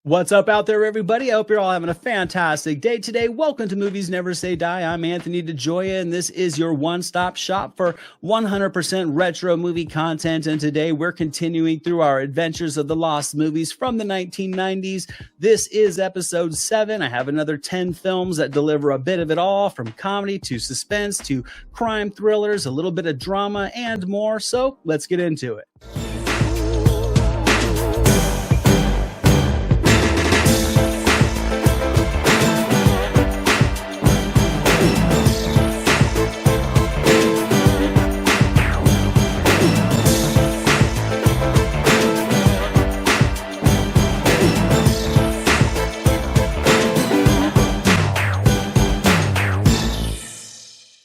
What's up out there, everybody? I hope you're all having a fantastic day today. Welcome to Movies Never Say Die. I'm Anthony DeJoya, and this is your one-stop shop for 100% retro movie content. And today we're continuing through our adventures of the lost movies from the 1990s. This is episode 7. I have another 10 films that deliver a bit of it all, from comedy to suspense to crime thrillers, a little bit of drama, and more. So let's get into it.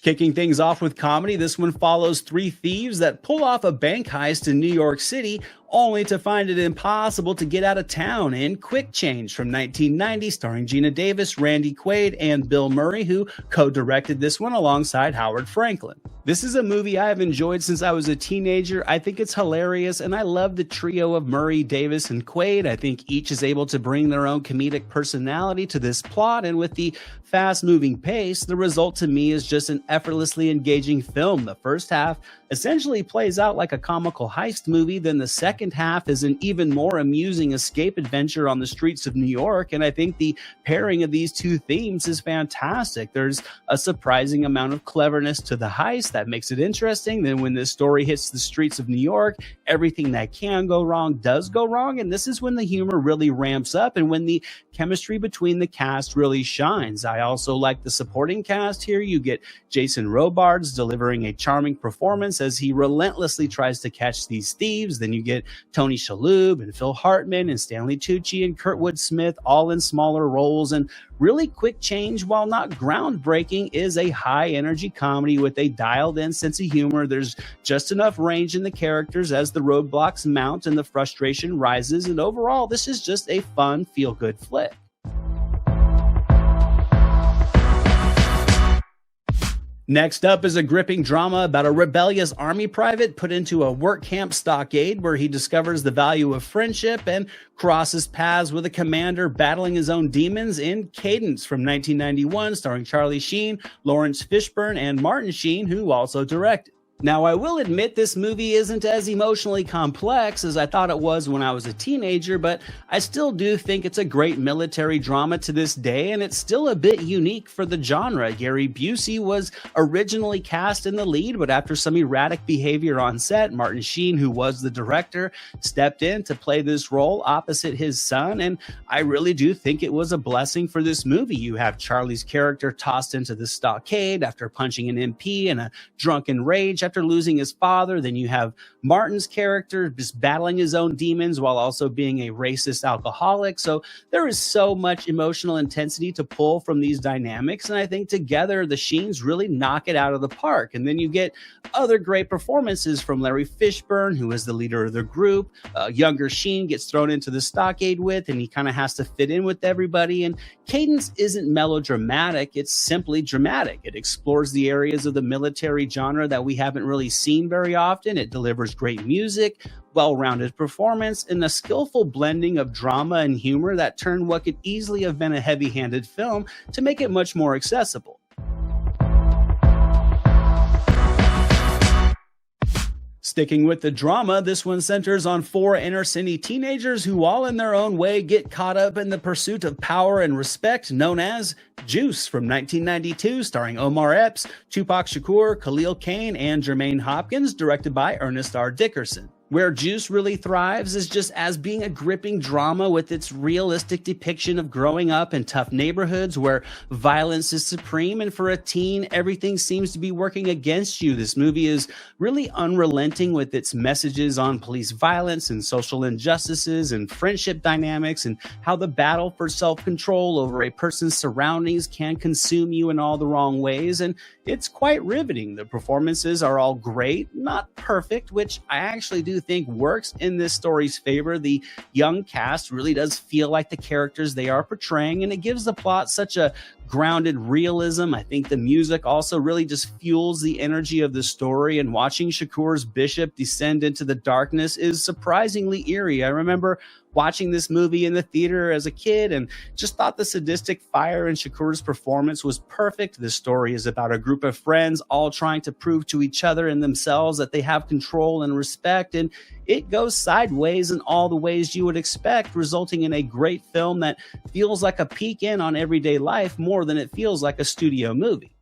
Kicking things off with comedy, this one follows three thieves that pull off a bank heist in New York City, only to find it impossible to get out of town in Quick Change from 1990, starring Geena Davis, Randy Quaid, and Bill Murray, who co-directed this one alongside Howard Franklin. This is a movie I have enjoyed since I was a teenager. I think it's hilarious, and I love the trio of Murray, Davis, and Quaid. I think each is able to bring their own comedic personality to this plot, and with the fast-moving pace, the result to me is just an effortlessly engaging film. The first half essentially plays out like a comical heist movie, then the second half is an even more amusing escape adventure on the streets of New York, and I think the pairing of these two themes is fantastic. There's a surprising amount of cleverness to the heist that makes it interesting. Then when this story hits the streets of New York, everything that can go wrong does go wrong, and this is when the humor really ramps up and when the chemistry between the cast really shines. I also like the supporting cast here. You get Jason Robards delivering a charming performance as he relentlessly tries to catch these thieves. Then you get Tony Shalhoub and Phil Hartman and Stanley Tucci and Kurtwood Smith, all in smaller roles. And really, Quick Change, while not groundbreaking, is a high-energy comedy with a dialed-in sense of humor. There's just enough range in the characters as the roadblocks mount and the frustration rises. And overall, this is just a fun, feel-good flick. Next up is a gripping drama about a rebellious army private put into a work camp stockade where he discovers the value of friendship and crosses paths with a commander battling his own demons in Cadence from 1991, starring Charlie Sheen, Lawrence Fishburne, and Martin Sheen, who also directed. Now, I will admit this movie isn't as emotionally complex as I thought it was when I was a teenager, but I still do think it's a great military drama to this day, and it's still a bit unique for the genre. Gary Busey was originally cast in the lead, but after some erratic behavior on set, Martin Sheen, who was the director, stepped in to play this role opposite his son, and I really do think it was a blessing for this movie. You have Charlie's character tossed into the stockade after punching an MP in a drunken rage after losing his father. Then you have Martin's character just battling his own demons while also being a racist alcoholic. So there is so much emotional intensity to pull from these dynamics, and I think together the Sheens really knock it out of the park. And then you get other great performances from Larry Fishburne, who is the leader of the group. Younger Sheen gets thrown into the stockade with, and he kind of has to fit in with everybody. And Cadence isn't melodramatic, it's simply dramatic. It explores the areas of the military genre that we haven't really seen very often. It delivers great music, well-rounded performance, and a skillful blending of drama and humor that turned what could easily have been a heavy-handed film to make it much more accessible. Sticking with the drama, this one centers on four inner-city teenagers who all in their own way get caught up in the pursuit of power and respect, known as Juice from 1992, starring Omar Epps, Tupac Shakur, Khalil Kain, and Jermaine Hopkins, directed by Ernest R. Dickerson. Where Juice really thrives is just as being a gripping drama with its realistic depiction of growing up in tough neighborhoods where violence is supreme, and for a teen, everything seems to be working against you. This movie is really unrelenting with its messages on police violence and social injustices and friendship dynamics and how the battle for self-control over a person's surroundings can consume you in all the wrong ways, and it's quite riveting. The performances are all great, not perfect, which I actually do think works in this story's favor. The young cast really does feel like the characters they are portraying, and it gives the plot such a grounded realism. I think the music also really just fuels the energy of the story, and watching Shakur's bishop descend into the darkness is surprisingly eerie. I remember watching this movie in the theater as a kid and just thought the sadistic fire in Shakur's performance was perfect. This story is about a group of friends all trying to prove to each other and themselves that they have control and respect, and it goes sideways in all the ways you would expect, resulting in a great film that feels like a peek in on everyday life more than it feels like a studio movie.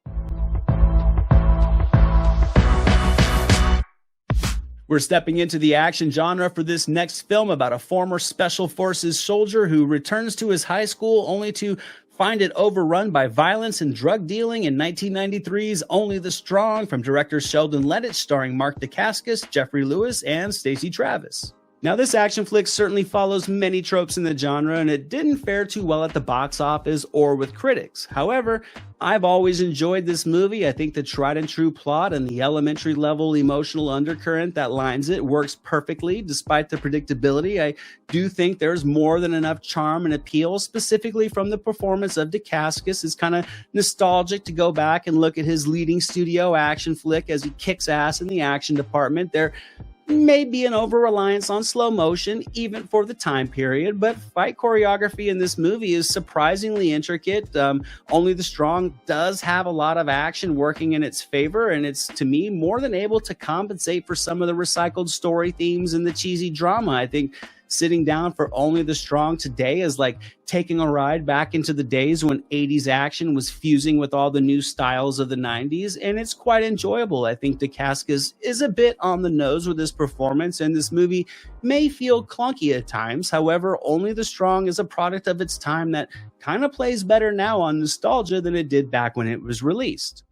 We're stepping into the action genre for this next film about a former Special Forces soldier who returns to his high school only to find it overrun by violence and drug dealing in 1993's Only the Strong from director Sheldon Lettich, starring Mark Dacascos, Jeffrey Lewis, and Stacey Travis. Now, this action flick certainly follows many tropes in the genre, and it didn't fare too well at the box office or with critics. However, I've always enjoyed this movie. I think the tried and true plot and the elementary level emotional undercurrent that lines it works perfectly despite the predictability. I do think there's more than enough charm and appeal, specifically from the performance of Dacascos. It's kind of nostalgic to go back and look at his leading studio action flick as he kicks ass in the action department. There may be an over-reliance on slow motion, even for the time period, but fight choreography in this movie is surprisingly intricate. Only the Strong does have a lot of action working in its favor, and it's, to me, more than able to compensate for some of the recycled story themes and the cheesy drama. I think sitting down for Only the Strong today is like taking a ride back into the days when 80s action was fusing with all the new styles of the 90s, and it's quite enjoyable. I think Dacascos is a bit on the nose with his performance, and this movie may feel clunky at times. However, Only the Strong is a product of its time that kind of plays better now on nostalgia than it did back when it was released.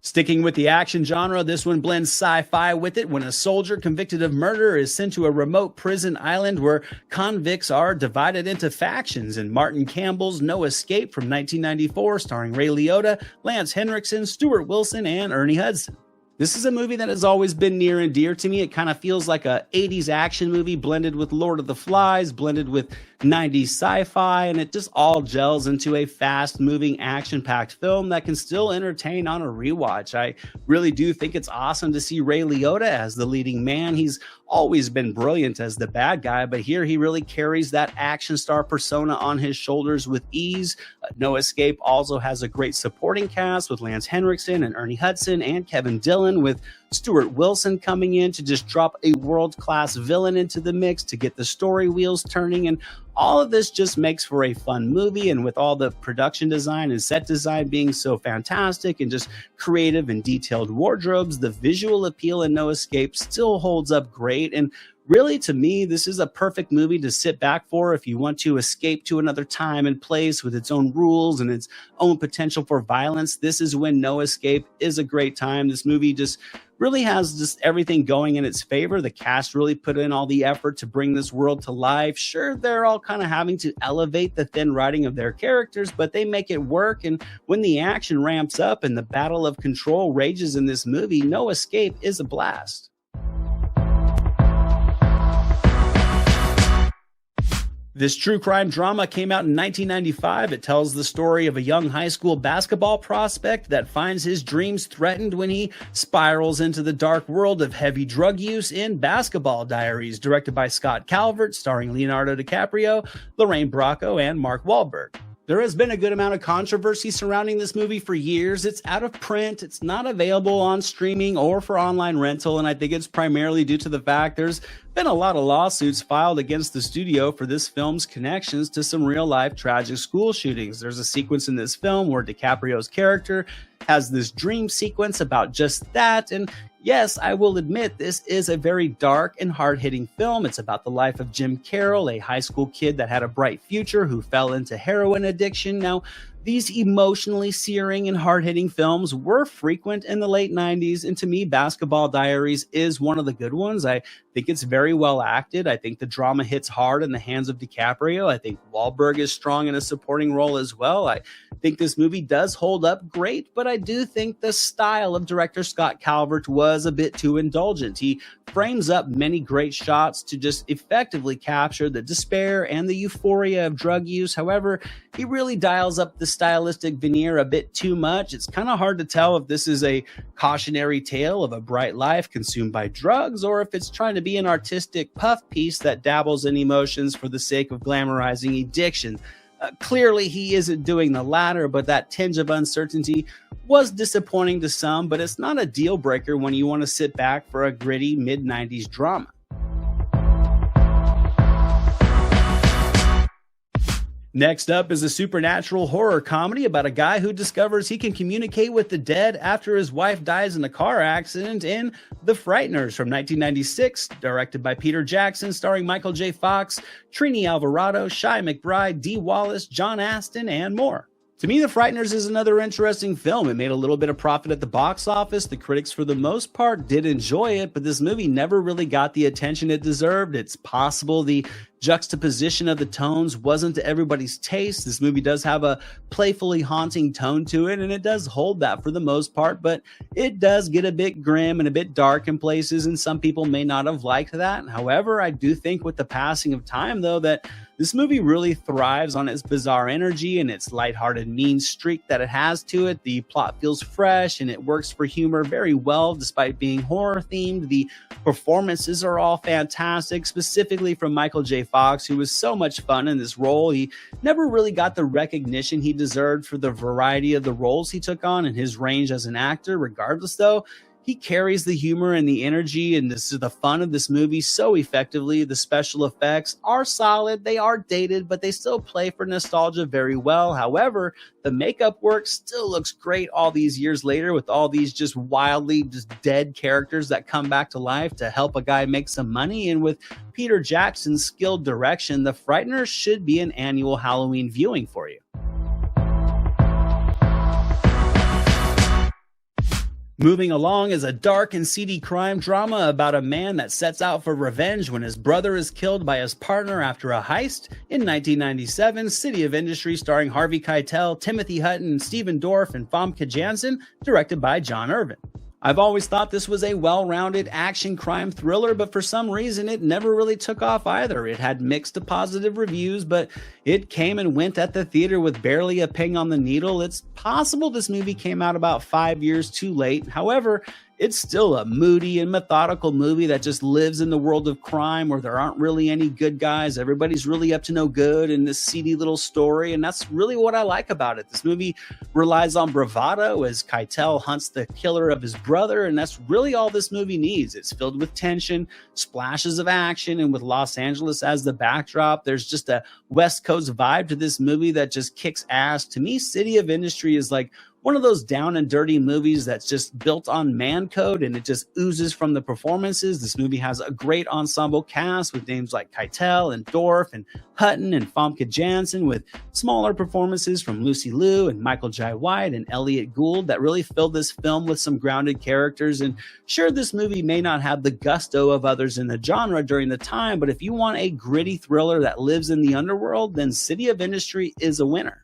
Sticking with the action genre, this one blends sci-fi with it when a soldier convicted of murder is sent to a remote prison island where convicts are divided into factions. And Martin Campbell's No Escape from 1994, starring Ray Liotta, Lance Henriksen, Stuart Wilson, and Ernie Hudson. This is a movie that has always been near and dear to me. It kind of feels like a 80s action movie blended with Lord of the Flies, blended with 90s sci-fi, and it just all gels into a fast-moving, action-packed film that can still entertain on a rewatch. I really do think it's awesome to see Ray Liotta as the leading man. He's always been brilliant as the bad guy, but here he really carries that action star persona on his shoulders with ease. No Escape also has a great supporting cast with Lance Henriksen and Ernie Hudson and Kevin Dillon, with Stuart Wilson coming in to just drop a world-class villain into the mix to get the story wheels turning. And all of this just makes for a fun movie, and with all the production design and set design being so fantastic and just creative and detailed wardrobes, the visual appeal in No Escape still holds up great. And really, to me, this is a perfect movie to sit back for if you want to escape to another time and place with its own rules and its own potential for violence. This is when No Escape is a great time. This movie just really has just everything going in its favor. The cast really put in all the effort to bring this world to life. Sure, they're all kind of having to elevate the thin writing of their characters, but they make it work. And when the action ramps up and the battle of control rages in this movie, No Escape is a blast. This true crime drama came out in 1995. It tells the story of a young high school basketball prospect that finds his dreams threatened when he spirals into the dark world of heavy drug use in Basketball Diaries, directed by Scott Calvert, starring Leonardo DiCaprio, Lorraine Bracco, and Mark Wahlberg. There has been a good amount of controversy surrounding this movie for years. It's out of print, it's not available on streaming or for online rental, and I think it's primarily due to the fact there's been a lot of lawsuits filed against the studio for this film's connections to some real-life tragic school shootings. There's a sequence in this film where DiCaprio's character has this dream sequence about just that, and yes, I will admit this is a very dark and hard-hitting film. It's about the life of Jim Carroll, a high school kid that had a bright future who fell into heroin addiction. Now, these emotionally searing and hard-hitting films were frequent in the late 90s, and to me, Basketball Diaries is one of the good ones. I think it's very well acted. I think the drama hits hard in the hands of DiCaprio. I think Wahlberg is strong in a supporting role as well. I think this movie does hold up great, but I do think the style of director Scott Calvert was a bit too indulgent. He frames up many great shots to just effectively capture the despair and the euphoria of drug use. However, he really dials up the stylistic veneer a bit too much. It's kind of hard to tell if this is a cautionary tale of a bright life consumed by drugs, or if it's trying to be an artistic puff piece that dabbles in emotions for the sake of glamorizing addiction. Clearly, he isn't doing the latter, but that tinge of uncertainty was disappointing to some, but it's not a deal breaker when you want to sit back for a gritty mid-90s drama. Next up is a supernatural horror comedy about a guy who discovers he can communicate with the dead after his wife dies in a car accident in The Frighteners from 1996, directed by Peter Jackson, starring Michael J. Fox, Trini Alvarado, Shai McBride, Dee Wallace, John Astin, and more. To me, The Frighteners is another interesting film. It made a little bit of profit at the box office. The critics, for the most part, did enjoy it, but this movie never really got the attention it deserved. It's possible the juxtaposition of the tones wasn't to everybody's taste. This movie does have a playfully haunting tone to it, and it does hold that for the most part, but it does get a bit grim and a bit dark in places, and some people may not have liked that. However, I do think with the passing of time, though, that this movie really thrives on its bizarre energy and its lighthearted mean streak that it has to it. The plot feels fresh and it works for humor very well despite being horror themed. The performances are all fantastic, specifically from Michael J. Fox, who was so much fun in this role. He never really got the recognition he deserved for the variety of the roles he took on and his range as an actor. Regardless, though, he carries the humor and the energy and the fun of this movie so effectively. The special effects are solid. They are dated, but they still play for nostalgia very well. However, the makeup work still looks great all these years later with all these just wildly just dead characters that come back to life to help a guy make some money. And with Peter Jackson's skilled direction, The Frighteners should be an annual Halloween viewing for you. Moving along is a dark and seedy crime drama about a man that sets out for revenge when his brother is killed by his partner after a heist. In 1997, City of Industry, starring Harvey Keitel, Timothy Hutton, Stephen Dorff, and Famke Janssen, directed by John Irvin. I've always thought this was a well-rounded action crime thriller, but for some reason it never really took off either. It had mixed to positive reviews, but it came and went at the theater with barely a ping on the needle. It's possible this movie came out about 5 years too late. However, it's still a moody and methodical movie that just lives in the world of crime where there aren't really any good guys. Everybody's really up to no good in this seedy little story, and that's really what I like about it. This movie relies on bravado as Keitel hunts the killer of his brother, and that's really all this movie needs. It's filled with tension, splashes of action, and with Los Angeles as the backdrop, there's just a West Coast vibe to this movie that just kicks ass. To me, City of Industry is like one of those down and dirty movies that's just built on man code and it just oozes from the performances. This movie has a great ensemble cast with names like Keitel and Dorff and Hutton and Famke Janssen, with smaller performances from Lucy Liu and Michael Jai White and Elliot Gould that really filled this film with some grounded characters. And sure, this movie may not have the gusto of others in the genre during the time, but if you want a gritty thriller that lives in the underworld, then City of Industry is a winner.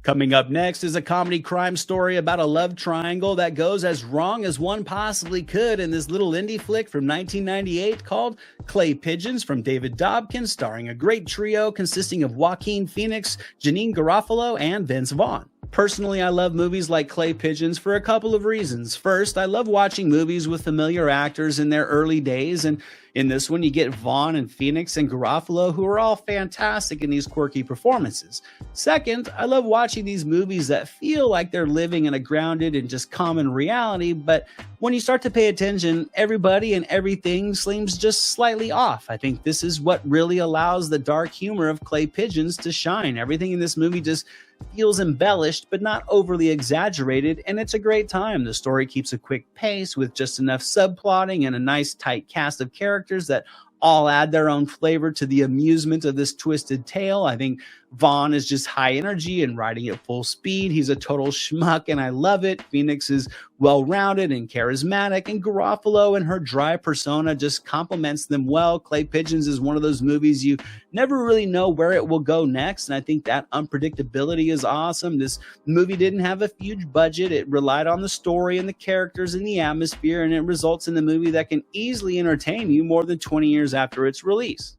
Coming up next is a comedy crime story about a love triangle that goes as wrong as one possibly could in this little indie flick from 1998 called Clay Pigeons from David Dobkin, starring a great trio consisting of Joaquin Phoenix, Janeane Garofalo, and Vince Vaughn. Personally, I love movies like Clay Pigeons for a couple of reasons. First, I love watching movies with familiar actors in their early days, and in this one, you get Vaughn and Phoenix and Garofalo, who are all fantastic in these quirky performances. Second, I love watching these movies that feel like they're living in a grounded and just common reality, but when you start to pay attention, everybody and everything seems just slightly off. I think this is what really allows the dark humor of Clay Pigeons to shine. Everything in this movie just feels embellished, but not overly exaggerated, and it's a great time. The story keeps a quick pace with just enough subplotting and a nice tight cast of characters that all add their own flavor to the amusement of this twisted tale. I think Vaughn is just high energy and riding at full speed. He's a total schmuck, and I love it. Phoenix is well-rounded and charismatic, and Garofalo and her dry persona just complements them well. Clay Pigeons is one of those movies you never really know where it will go next, and I think that unpredictability is awesome. This movie didn't have a huge budget. It relied on the story and the characters and the atmosphere, and it results in a movie that can easily entertain you more than 20 years after its release.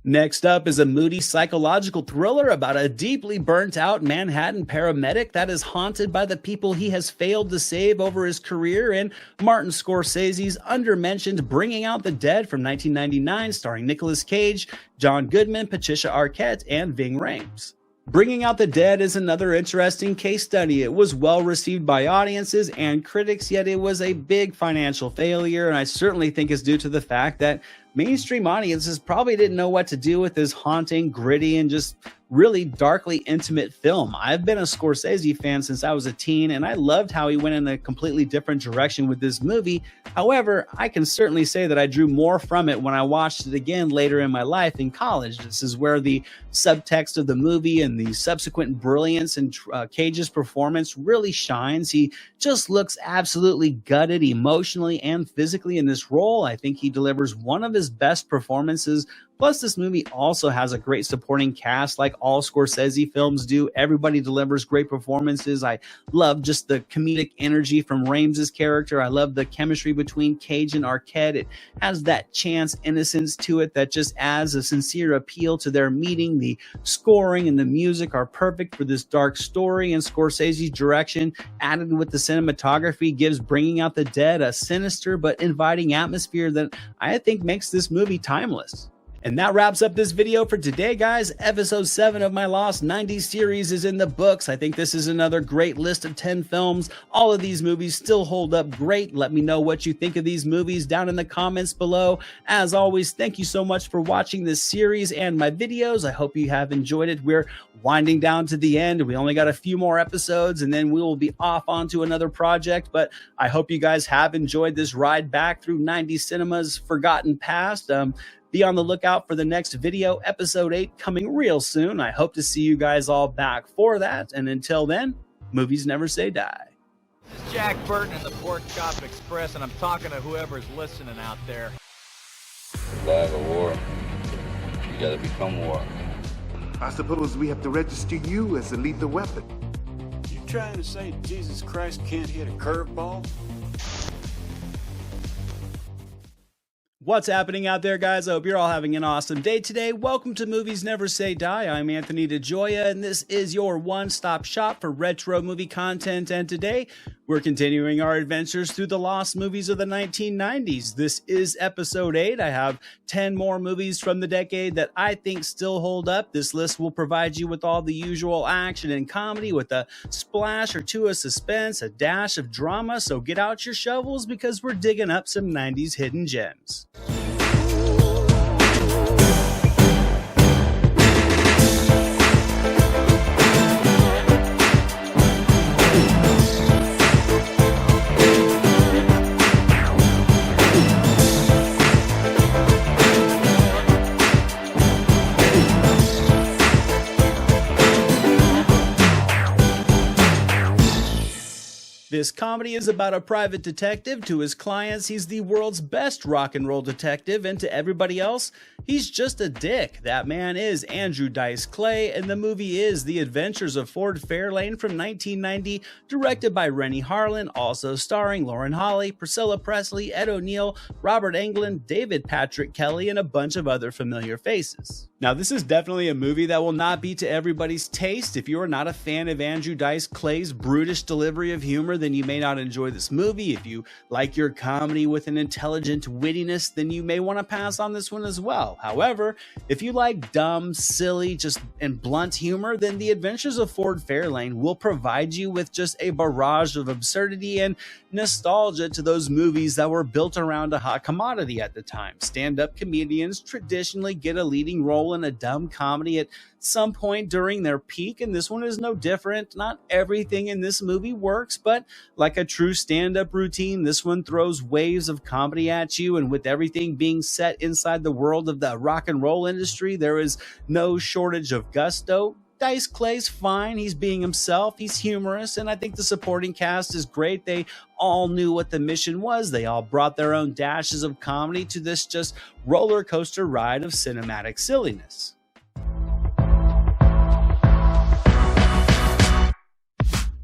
Next up is a moody psychological thriller about a deeply burnt out Manhattan paramedic that is haunted by the people he has failed to save over his career, and Martin Scorsese's undermentioned Bringing Out the Dead from 1999, starring Nicolas Cage, John Goodman, Patricia Arquette, and Ving Rhames. Bringing Out the Dead is another interesting case study. It was well received by audiences and critics, yet it was a big financial failure, and I certainly think it's due to the fact that mainstream audiences probably didn't know what to do with this haunting, gritty, and just really darkly intimate film. I've been a Scorsese fan since I was a teen, and I loved how he went in a completely different direction with this movie. However, I can certainly say that I drew more from it when I watched it again later in my life in college. This is where the subtext of the movie and the subsequent brilliance in Cage's performance really shines. He just looks absolutely gutted emotionally and physically in this role. I think he delivers one of his best performances. Plus, this movie also has a great supporting cast like all Scorsese films do. Everybody delivers great performances. I love just the comedic energy from Rhames' character. I love the chemistry between Cage and Arquette. It has that chance innocence to it that just adds a sincere appeal to their meeting. The scoring and the music are perfect for this dark story, and Scorsese's direction, added with the cinematography, gives Bringing Out the Dead a sinister but inviting atmosphere that I think makes this movie timeless. And that wraps up this video for today, guys. Episode 7 of my Lost 90s series is in the books. I think this is another great list of 10 films. All of these movies still hold up great. Let me know what you think of these movies down in the comments below. As always, thank you so much for watching this series and my videos. I hope you have enjoyed it. We're winding down to the end. We only got a few more episodes, and then we will be off onto another project. But I hope you guys have enjoyed this ride back through 90s cinema's forgotten past. Be on the lookout for the next video, episode 8, coming real soon. I hope to see you guys all back for that. And until then, movies never say die. This is Jack Burton in the Pork Chop Express, and I'm talking to whoever's listening out there. Survive a war, you gotta become war. I suppose we have to register you as a lethal weapon. You trying to say Jesus Christ can't hit a curveball? What's happening out there, guys? I hope you're all having an awesome day today. Welcome to Movies Never Say Die. I'm Anthony DeGioia, and this is your one-stop shop for retro movie content. And today, we're continuing our adventures through the lost movies of the 1990s. This is episode 8. I have 10 more movies from the decade that I think still hold up. This list will provide you with all the usual action and comedy with a splash or two of suspense, a dash of drama. So get out your shovels because we're digging up some 90s hidden gems. This comedy is about a private detective. To his clients, he's the world's best rock and roll detective, and to everybody else, he's just a dick. That man is Andrew Dice Clay, and the movie is The Adventures of Ford Fairlane from 1990, directed by Rennie Harlan, also starring Lauren Holly, Priscilla Presley, Ed O'Neill, Robert Englund, David Patrick Kelly, and a bunch of other familiar faces. Now, this is definitely a movie that will not be to everybody's taste. If you are not a fan of Andrew Dice Clay's brutish delivery of humor, then you may not enjoy this movie. If you like your comedy with an intelligent wittiness, then you may want to pass on this one as well. However, if you like dumb, silly, and blunt humor, then The Adventures of Ford Fairlane will provide you with just a barrage of absurdity and nostalgia to those movies that were built around a hot commodity at the time. Stand-up comedians traditionally get a leading role role in a dumb comedy at some point during their peak, and this one is no different. Not everything in this movie works, but like a true stand-up routine, this one throws waves of comedy at you, and with everything being set inside the world of the rock and roll industry, there is no shortage of gusto. Dice Clay's fine. He's being himself. He's humorous. And I think the supporting cast is great. They all knew what the mission was. They all brought their own dashes of comedy to this just roller coaster ride of cinematic silliness.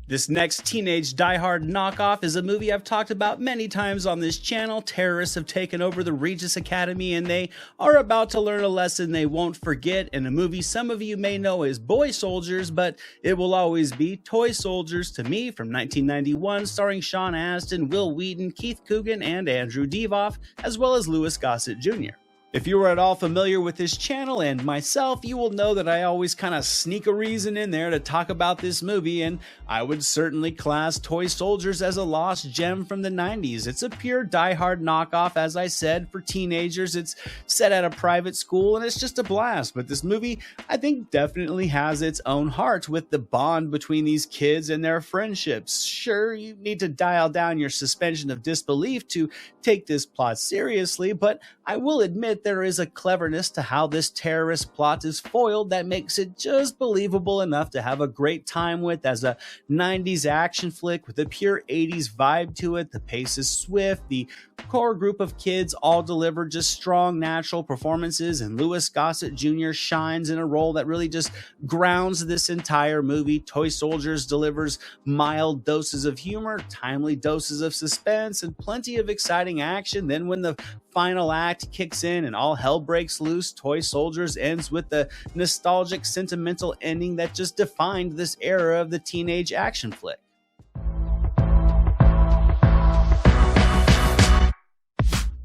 This next teenage Die Hard knockoff is a movie I've talked about many times on this channel. Terrorists have taken over the Regis Academy and they are about to learn a lesson they won't forget in a movie some of you may know as Boy Soldiers, but it will always be Toy Soldiers to me, from 1991, starring Sean Astin, Will Wheaton, Keith Coogan, and Andrew Divoff, as well as Louis Gossett Jr. If you are at all familiar with this channel and myself, you will know that I always kind of sneak a reason in there to talk about this movie, and I would certainly class Toy Soldiers as a lost gem from the 90s. It's a pure Die Hard knockoff, as I said, for teenagers. It's set at a private school, and it's just a blast. But this movie, I think, definitely has its own heart with the bond between these kids and their friendships. Sure, you need to dial down your suspension of disbelief to take this plot seriously, but I will admit there is a cleverness to how this terrorist plot is foiled that makes it just believable enough to have a great time with as a 90s action flick with a pure 80s vibe to it. The pace is swift, the core group of kids all deliver just strong natural performances, and Louis Gossett Jr. shines in a role that really just grounds this entire movie. Toy Soldiers delivers mild doses of humor, timely doses of suspense, and plenty of exciting action. Then when the final act kicks in and all hell breaks loose, Toy Soldiers ends with the nostalgic, sentimental ending that just defined this era of the teenage action flick.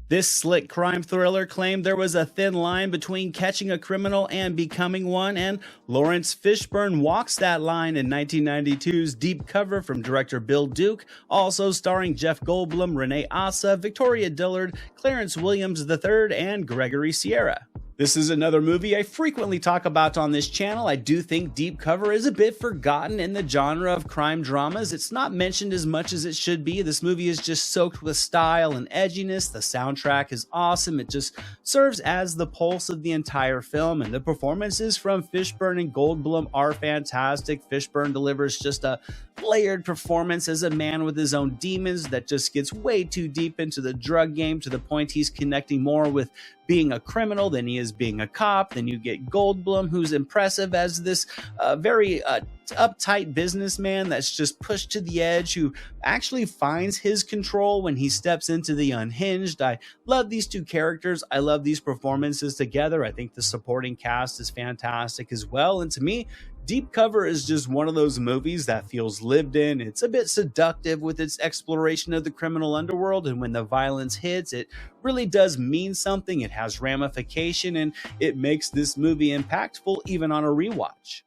This slick crime thriller claimed there was a thin line between catching a criminal and becoming one, and Lawrence Fishburne walks that line in 1992's Deep Cover from director Bill Duke, also starring Jeff Goldblum, Renee Assa, Victoria Dillard, Clarence Williams III, and Gregory Sierra. This is another movie I frequently talk about on this channel. I do think Deep Cover is a bit forgotten in the genre of crime dramas. It's not mentioned as much as it should be. This movie is just soaked with style and edginess. The soundtrack is awesome. It just serves as the pulse of the entire film, and the performances from Fishburne and Goldblum are fantastic. Fishburne delivers just a layered performance as a man with his own demons that just gets way too deep into the drug game, to the point he's connecting more with being a criminal than he is being a cop. Then you get Goldblum, who's impressive as this very uptight businessman that's just pushed to the edge, who actually finds his control when he steps into the unhinged. I love these two characters. I love these performances together. I think the supporting cast is fantastic as well. And to me, Deep Cover is just one of those movies that feels lived in. It's a bit seductive with its exploration of the criminal underworld, and when the violence hits, it really does mean something. It has ramification, and it makes this movie impactful even on a rewatch.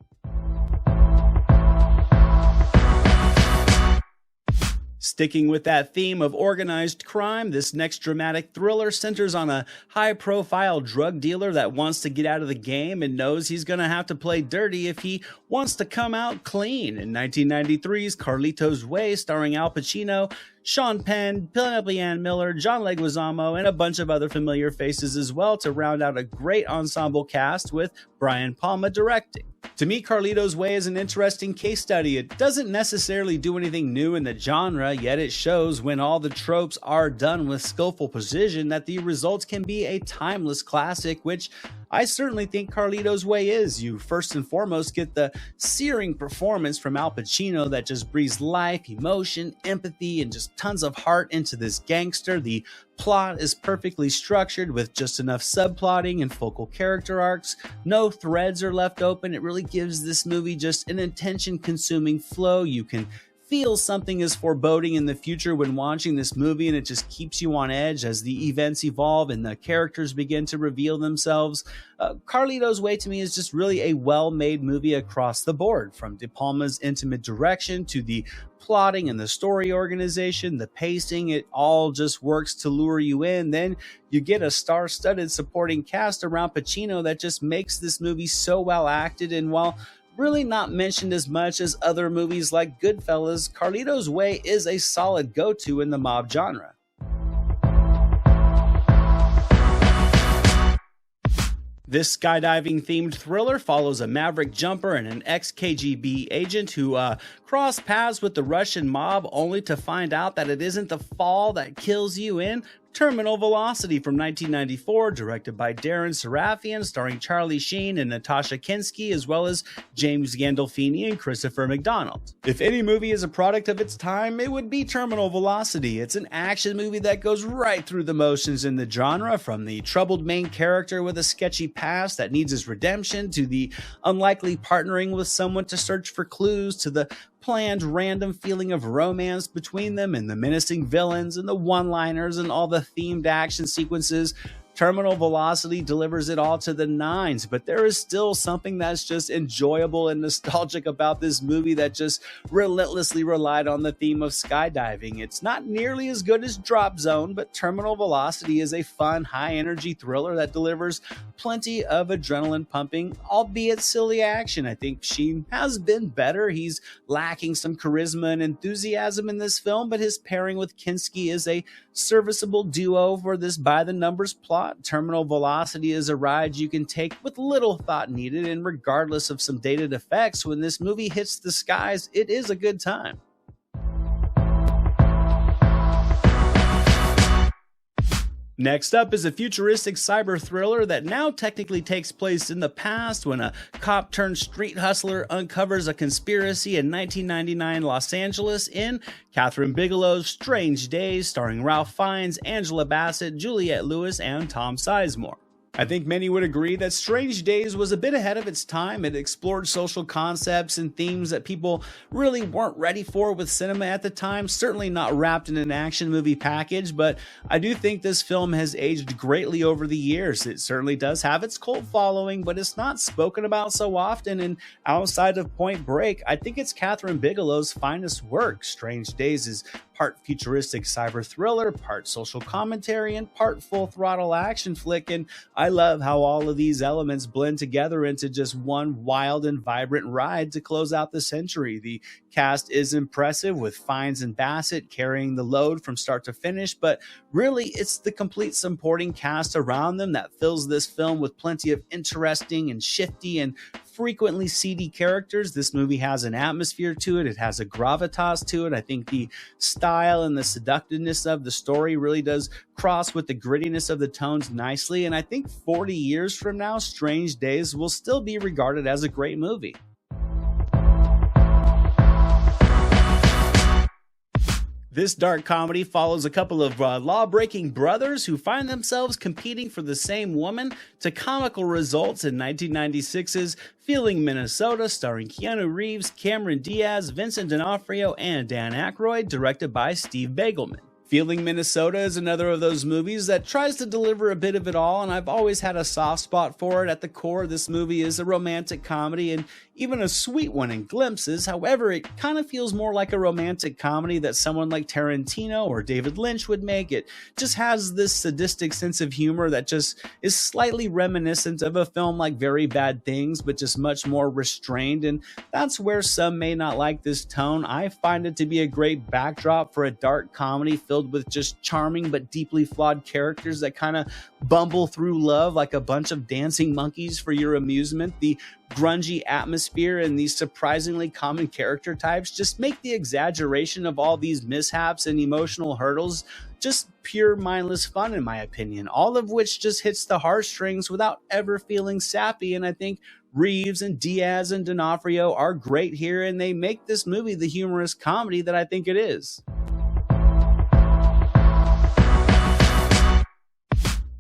Sticking with that theme of organized crime, this next dramatic thriller centers on a high-profile drug dealer that wants to get out of the game and knows he's going to have to play dirty if he wants to come out clean. In 1993's Carlito's Way, starring Al Pacino, Sean Penn, Penelope Ann Miller, John Leguizamo, and a bunch of other familiar faces as well, to round out a great ensemble cast with Brian Palma directing. To me, Carlito's Way is an interesting case study. It doesn't necessarily do anything new in the genre, yet it shows, when all the tropes are done with skillful precision, that the results can be a timeless classic, which I certainly think Carlito's Way is. You first and foremost get the searing performance from Al Pacino that just breathes life, emotion, empathy, and just tons of heart into this gangster. The plot is perfectly structured with just enough subplotting and focal character arcs. No threads are left open. It really gives this movie just an attention-consuming flow. You can feel something is foreboding in the future when watching this movie, and it just keeps you on edge as the events evolve and the characters begin to reveal themselves. Carlito's Way to me is just really a well-made movie across the board, from De Palma's intimate direction to the plotting and the story organization, the pacing. It all just works to lure you in. Then you get a star-studded supporting cast around Pacino that just makes this movie so well acted, and while really not mentioned as much as other movies like Goodfellas, Carlito's Way is a solid go-to in the mob genre. This skydiving-themed thriller follows a maverick jumper and an ex-KGB agent who cross paths with the Russian mob, only to find out that it isn't the fall that kills you in Terminal Velocity from 1994, directed by Darren Sarafian, starring Charlie Sheen and Natasha Kinski, as well as James Gandolfini and Christopher McDonald. If any movie is a product of its time, it would be Terminal Velocity. It's an action movie that goes right through the motions in the genre, from the troubled main character with a sketchy past that needs his redemption, to the unlikely partnering with someone to search for clues, to the planned random feeling of romance between them, and the menacing villains and the one-liners and all the themed action sequences. Terminal Velocity delivers it all to the nines, but there is still something that's just enjoyable and nostalgic about this movie that just relentlessly relied on the theme of skydiving. It's not nearly as good as Drop Zone, but Terminal Velocity is a fun, high-energy thriller that delivers plenty of adrenaline-pumping, albeit silly action. I think Sheen has been better. He's lacking some charisma and enthusiasm in this film, but his pairing with Kinski is a serviceable duo for this by-the-numbers plot. Terminal Velocity is a ride you can take with little thought needed, and regardless of some dated effects, when this movie hits the skies, it is a good time. Next up is a futuristic cyber thriller that now technically takes place in the past, when a cop turned street hustler uncovers a conspiracy in 1999 Los Angeles in Catherine Bigelow's Strange Days, starring Ralph Fiennes, Angela Bassett, Juliette Lewis, and Tom Sizemore. I think many would agree that Strange Days was a bit ahead of its time. It explored social concepts and themes that people really weren't ready for with cinema at the time, certainly not wrapped in an action movie package, but I do think this film has aged greatly over the years. It certainly does have its cult following, but it's not spoken about so often, and outside of Point Break, I think it's Catherine Bigelow's finest work. Strange Days is part futuristic cyber thriller, part social commentary, and part full-throttle action flick, and I love how all of these elements blend together into just one wild and vibrant ride to close out the century. The cast is impressive, with Fiennes and Bassett carrying the load from start to finish, but really it's the complete supporting cast around them that fills this film with plenty of interesting and shifty and frequently seedy characters. This movie has an atmosphere to it. It has a gravitas to it. I think the style and the seductiveness of the story really does cross with the grittiness of the tones nicely. And I think 40 years from now, Strange Days will still be regarded as a great movie. This dark comedy follows a couple of law-breaking brothers who find themselves competing for the same woman, to comical results in 1996's Feeling Minnesota, starring Keanu Reeves, Cameron Diaz, Vincent D'Onofrio, and Dan Aykroyd, directed by Steve Bagelman. Feeling Minnesota is another of those movies that tries to deliver a bit of it all, and I've always had a soft spot for it. At the core, this movie is a romantic comedy, and even a sweet one in glimpses. However, it kind of feels more like a romantic comedy that someone like Tarantino or David Lynch would make. It just has this sadistic sense of humor that just is slightly reminiscent of a film like Very Bad Things, but just much more restrained, and that's where some may not like this tone. I find it to be a great backdrop for a dark comedy filled with just charming but deeply flawed characters that kind of bumble through love like a bunch of dancing monkeys for your amusement. The grungy atmosphere and these surprisingly common character types just make the exaggeration of all these mishaps and emotional hurdles just pure mindless fun, in my opinion, all of which just hits the heartstrings without ever feeling sappy. And I think Reeves and Diaz and D'Onofrio are great here, and they make this movie the humorous comedy that I think it is.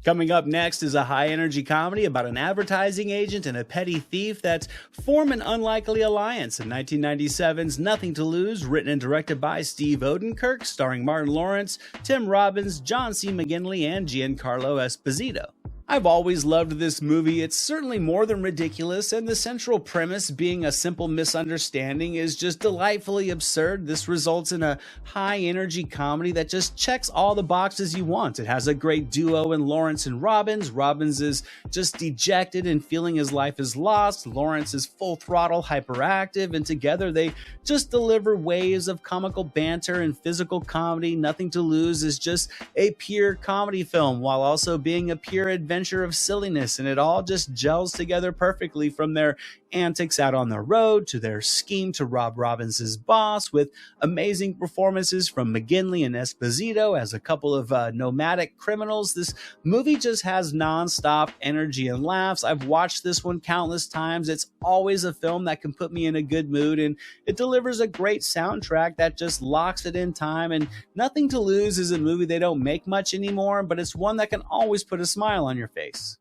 Coming up next is a high-energy comedy about an advertising agent and a petty thief that form an unlikely alliance in 1997's Nothing to Lose, written and directed by Steve Odenkirk, starring Martin Lawrence, Tim Robbins, John C. McGinley, and Giancarlo Esposito. I've always loved this movie. It's certainly more than ridiculous, and the central premise being a simple misunderstanding is just delightfully absurd. This results in a high-energy comedy that just checks all the boxes you want. It has a great duo in Lawrence and Robbins. Robbins is just dejected and feeling his life is lost. Lawrence is full-throttle, hyperactive, and together they just deliver waves of comical banter and physical comedy. Nothing to Lose is just a pure comedy film while also being a pure adventure of silliness, and it all just gels together perfectly, from their antics out on the road to their scheme to rob Robbins' boss, with amazing performances from McGinley and Esposito as a couple of nomadic criminals. This movie just has non-stop energy and laughs. I've watched this one countless times. It's always a film that can put me in a good mood, and it delivers a great soundtrack that just locks it in time. And Nothing to Lose is a movie they don't make much anymore, but it's one that can always put a smile on your face.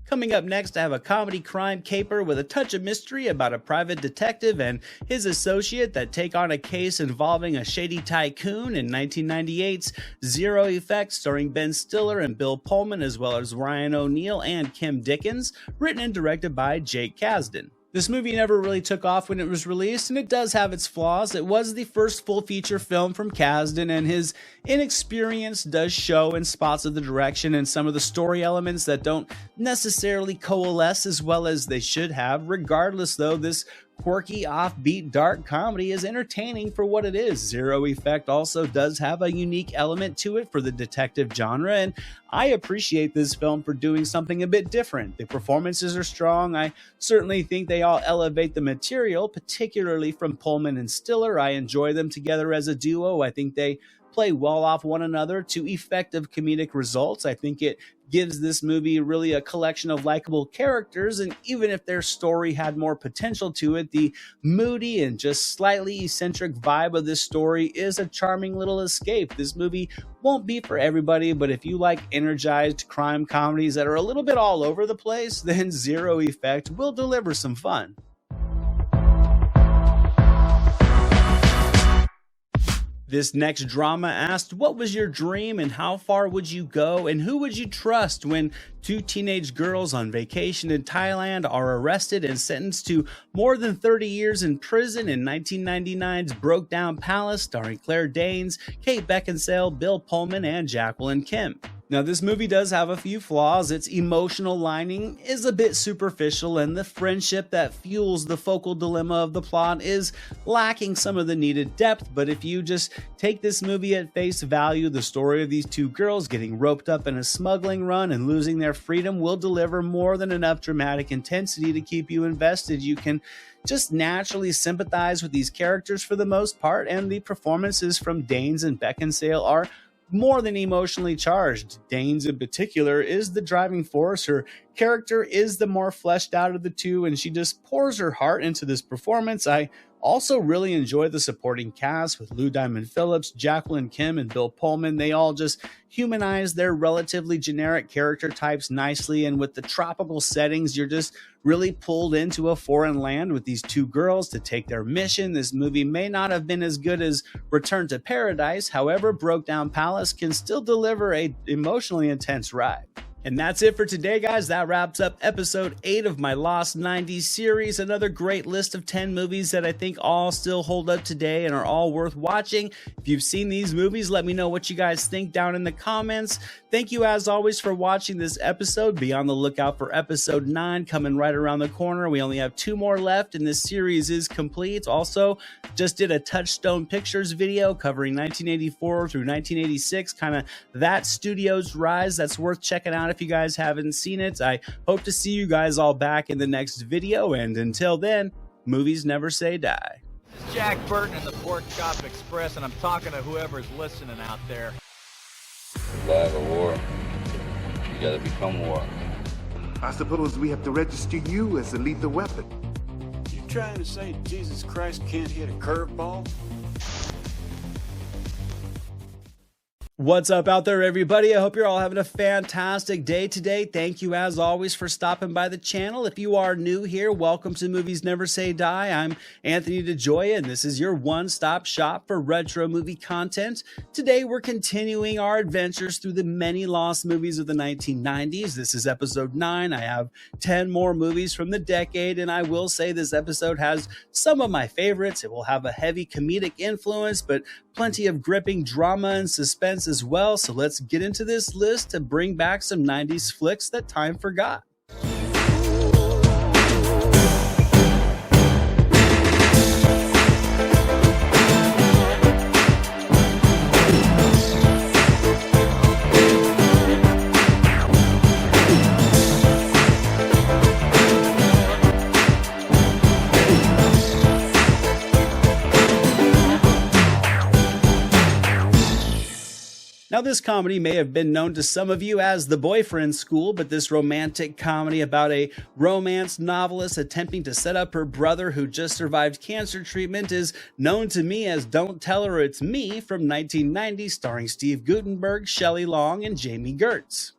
Coming up next, I have a comedy crime caper with a touch of mystery about a private detective and his associate that take on a case involving a shady tycoon in 1998's Zero Effect, starring Ben Stiller and Bill Pullman, as well as Ryan O'Neal and Kim Dickens, written and directed by Jake Kasdan. This movie never really took off when it was released, and it does have its flaws. It was the first full-feature film from Kasdan, and his inexperience does show in spots of the direction and some of the story elements that don't necessarily coalesce as well as they should have. Regardless, though, this quirky, offbeat, dark comedy is entertaining for what it is. Zero Effect also does have a unique element to it for the detective genre, and I appreciate this film for doing something a bit different. The performances are strong. I certainly think they all elevate the material, particularly from Pullman and Stiller. I enjoy them together as a duo. I think they play well off one another to effective comedic results. I think it gives this movie really a collection of likable characters, and even if their story had more potential to it, the moody and just slightly eccentric vibe of this story is a charming little escape. This movie won't be for everybody, but if you like energized crime comedies that are a little bit all over the place, then Zero Effect will deliver some fun. This next drama asked, what was your dream and how far would you go and who would you trust when two teenage girls on vacation in Thailand are arrested and sentenced to more than 30 years in prison in 1999's Broke Down Palace, starring Claire Danes, Kate Beckinsale, Bill Pullman, and Jacqueline Kim. Now, this movie does have a few flaws. Its emotional lining is a bit superficial, and the friendship that fuels the focal dilemma of the plot is lacking some of the needed depth. But if you just take this movie at face value, the story of these two girls getting roped up in a smuggling run and losing their freedom will deliver more than enough dramatic intensity to keep you invested. You can just naturally sympathize with these characters for the most part, and the performances from Danes and Beckinsale are more than emotionally charged. Danes in particular is the driving force. Her character is the more fleshed out of the two, and she just pours her heart into this performance. I also really enjoy the supporting cast with Lou Diamond Phillips, Jacqueline Kim, and Bill Pullman. They all just humanize their relatively generic character types nicely, and with the tropical settings, you're just really pulled into a foreign land with these two girls to take their mission. This movie may not have been as good as Return to Paradise. However, Broke Down Palace can still deliver a emotionally intense ride. And that's it for today, guys. That wraps up episode 8 of my Lost 90s series. Another great list of 10 movies that I think all still hold up today and are all worth watching. If you've seen these movies, let me know what you guys think down in the comments. Thank you, as always, for watching this episode. Be on the lookout for episode 9 coming right around the corner. We only have 2 more left, and this series is complete. Also, just did a Touchstone Pictures video covering 1984 through 1986, kind of that studio's rise. That's worth checking out if you guys haven't seen it. I hope to see you guys all back in the next video, and until then, movies never say die. This is Jack Burton in the Pork Chop Express, and I'm talking to whoever's listening out there. Survive a war, you gotta become war. I suppose we have to register you as a lethal weapon. You trying to say Jesus Christ can't hit a curveball? What's up out there, everybody? I hope you're all having a fantastic day today. Thank you, as always, for stopping by the channel. If you are new here, welcome to Movies Never Say Die. I'm Anthony DeJoya, and this is your one-stop shop for retro movie content. Today, we're continuing our adventures through the many lost movies of the 1990s. This is episode 9. I have 10 more movies from the decade, and I will say this episode has some of my favorites. It will have a heavy comedic influence, but plenty of gripping drama and suspense as well. So let's get into this list to bring back some 90s flicks that time forgot. Now, this comedy may have been known to some of you as The Boyfriend School, but this romantic comedy about a romance novelist attempting to set up her brother who just survived cancer treatment is known to me as Don't Tell Her It's Me from 1990, starring Steve Guttenberg, Shelley Long, and Jamie Gertz.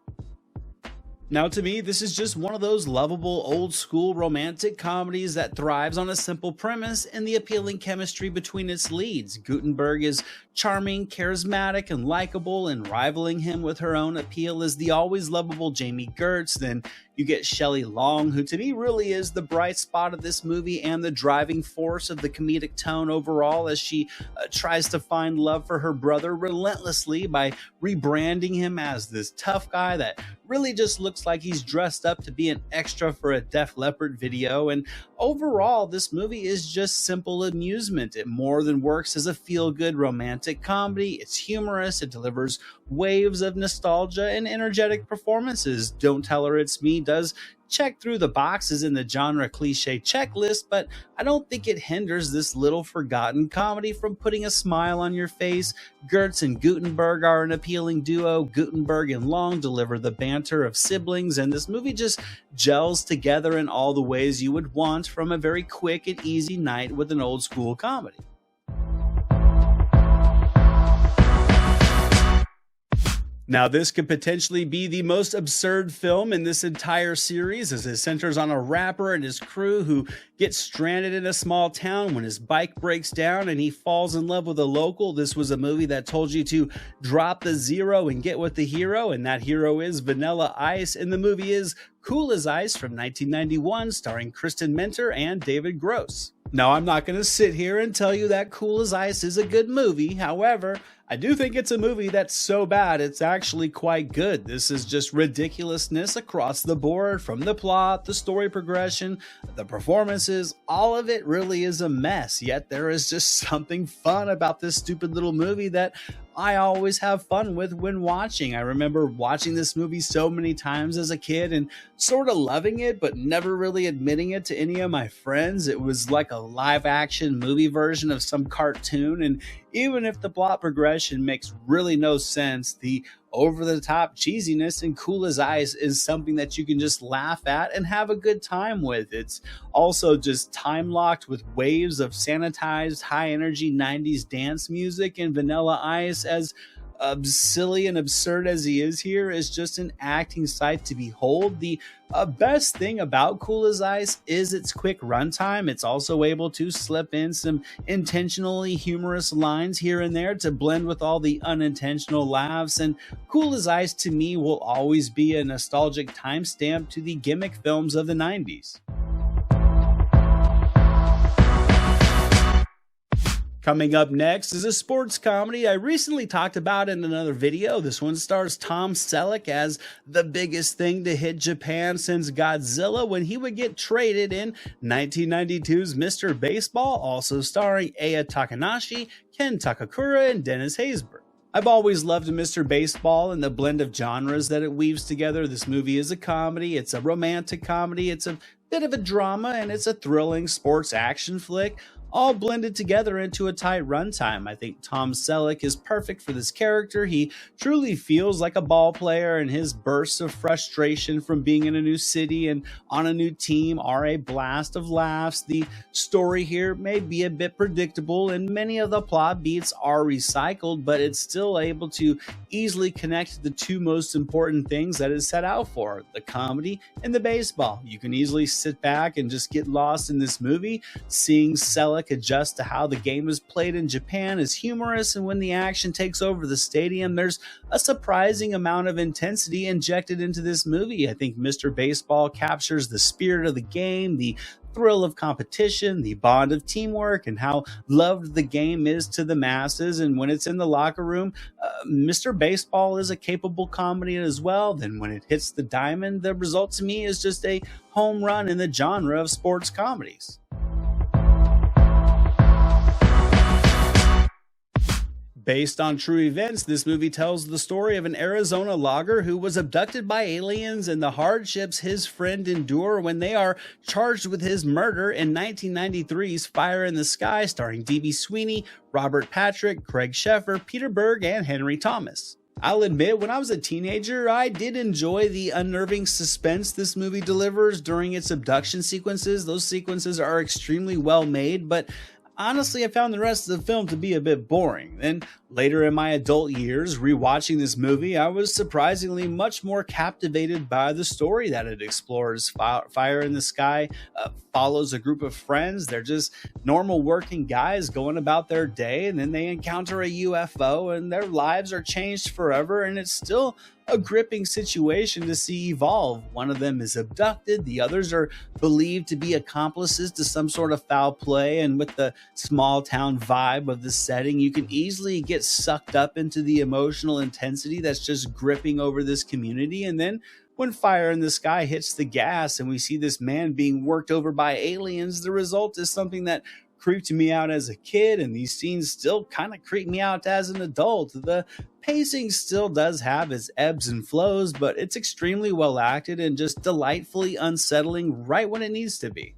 Now, to me, this is just one of those lovable old-school romantic comedies that thrives on a simple premise and the appealing chemistry between its leads. Guttenberg is charming, charismatic, and likable, and rivaling him with her own appeal is the always lovable Jamie Gertz. Then you get Shelley Long, who to me really is the bright spot of this movie and the driving force of the comedic tone overall, as she tries to find love for her brother relentlessly by rebranding him as this tough guy that really just looks like he's dressed up to be an extra for a Def Leppard video. And overall, this movie is just simple amusement. It more than works as a feel-good romantic comedy. It's humorous, it delivers waves of nostalgia and energetic performances. Don't Tell Her It's Me does check through the boxes in the genre cliche checklist, but I don't think it hinders this little forgotten comedy from putting a smile on your face. Gertz and Guttenberg are an appealing duo. Guttenberg and Long deliver the banter of siblings, and this movie just gels together in all the ways you would want from a very quick and easy night with an old school comedy. Now, this could potentially be the most absurd film in this entire series, as it centers on a rapper and his crew who gets stranded in a small town when his bike breaks down and he falls in love with a local. This was a movie that told you to drop the zero and get with the hero, and that hero is Vanilla Ice, and the movie is Cool as Ice from 1991, starring Kristen Mentor and David Gross. Now, I'm not going to sit here and tell you that Cool as Ice is a good movie. However, I do think it's a movie that's so bad it's actually quite good. This is just ridiculousness across the board, from the plot, the story progression, the performances. All of it really is a mess, yet there is just something fun about this stupid little movie that I always have fun with when watching. I remember watching this movie so many times as a kid and sort of loving it, but never really admitting it to any of my friends. It was like a live action movie version of some cartoon, and even if the plot progression makes really no sense, the over-the-top cheesiness in Cool as Ice is something that you can just laugh at and have a good time with. It's also just time-locked with waves of sanitized, high-energy 90s dance music, and Vanilla Ice, as silly and absurd as he is here, is just an acting sight to behold. The best thing about Cool as Ice is its quick runtime. It's also able to slip in some intentionally humorous lines here and there to blend with all the unintentional laughs, and Cool as Ice to me will always be a nostalgic timestamp to the gimmick films of the 90s. Coming up next is a sports comedy I recently talked about in another video. This one stars Tom Selleck as the biggest thing to hit Japan since Godzilla, when he would get traded in 1992's Mr. Baseball, also starring Aya Takanashi, Ken Takakura, and Dennis Haysbert. I've always loved Mr. Baseball and the blend of genres that it weaves together. This movie is a comedy, it's a romantic comedy, it's a bit of a drama, and it's a thrilling sports action flick, all blended together into a tight runtime. I think Tom Selleck is perfect for this character. He truly feels like a ball player, and his bursts of frustration from being in a new city and on a new team are a blast of laughs. The story here may be a bit predictable, and many of the plot beats are recycled, but it's still able to easily connect the two most important things that it set out for, the comedy and the baseball. You can easily sit back and just get lost in this movie. Seeing Selleck adjust to how the game is played in Japan is humorous, and when the action takes over the stadium, there's a surprising amount of intensity injected into this movie. I think Mr. Baseball captures the spirit of the game, the thrill of competition, the bond of teamwork, and how loved the game is to the masses. And when it's in the locker room, Mr. Baseball is a capable comedy as well. Then when it hits the diamond, the result to me is just a home run in the genre of sports comedies. Based on true events, this movie tells the story of an Arizona logger who was abducted by aliens and the hardships his friend endure when they are charged with his murder in 1993's Fire in the Sky, starring D.B. Sweeney, Robert Patrick, Craig Sheffer, Peter Berg, and Henry Thomas. I'll admit, when I was a teenager, I did enjoy the unnerving suspense this movie delivers during its abduction sequences. Those sequences are extremely well made, but honestly, I found the rest of the film to be a bit boring. And later in my adult years, rewatching this movie, I was surprisingly much more captivated by the story that it explores. Fire in the Sky follows a group of friends. They're just normal working guys going about their day, and then they encounter a UFO, and their lives are changed forever, and it's still a gripping situation to see evolve. One of them is abducted, the others are believed to be accomplices to some sort of foul play, and with the small town vibe of the setting, you can easily get sucked up into the emotional intensity that's just gripping over this community. And then when Fire in the Sky hits the gas and we see this man being worked over by aliens, the result is something that creeped me out as a kid, and these scenes still kind of creep me out as an adult. The pacing still does have its ebbs and flows, but it's extremely well acted and just delightfully unsettling right when it needs to be.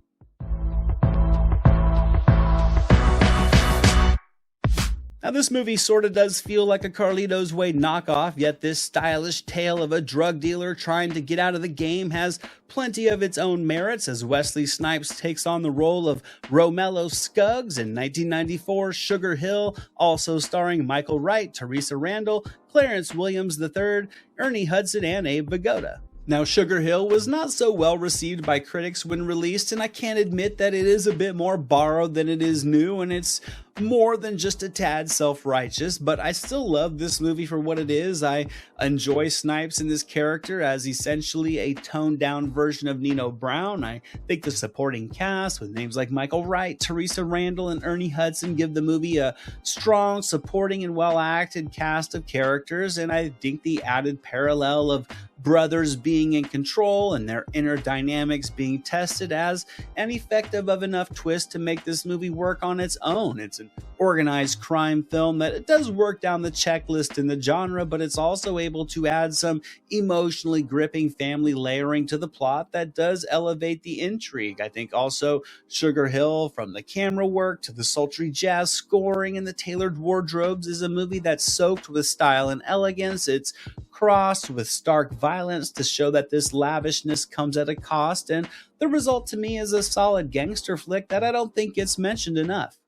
Now, this movie sort of does feel like a Carlito's Way knockoff, yet this stylish tale of a drug dealer trying to get out of the game has plenty of its own merits, as Wesley Snipes takes on the role of Romello Scuggs in 1994's Sugar Hill, also starring Michael Wright, Teresa Randall, Clarence Williams III, Ernie Hudson, and Abe Vigoda. Now, Sugar Hill was not so well received by critics when released, and I can't admit that it is a bit more borrowed than it is new, and it's more than just a tad self-righteous, but I still love this movie for what it is. I enjoy Snipes in this character as essentially a toned-down version of Nino Brown. I think the supporting cast with names like Michael Wright, Teresa Randall, and Ernie Hudson give the movie a strong, supporting, and well-acted cast of characters, and I think the added parallel of brothers being in control and their inner dynamics being tested as an effective of enough twist to make this movie work on its own. It's an organized crime film that it does work down the checklist in the genre, but it's also able to add some emotionally gripping family layering to the plot that does elevate the intrigue. I think also Sugar Hill, from the camera work to the sultry jazz scoring and the tailored wardrobes, is a movie that's soaked with style and elegance. It's crossed with stark violence to show that this lavishness comes at a cost, and the result to me is a solid gangster flick that I don't think gets mentioned enough.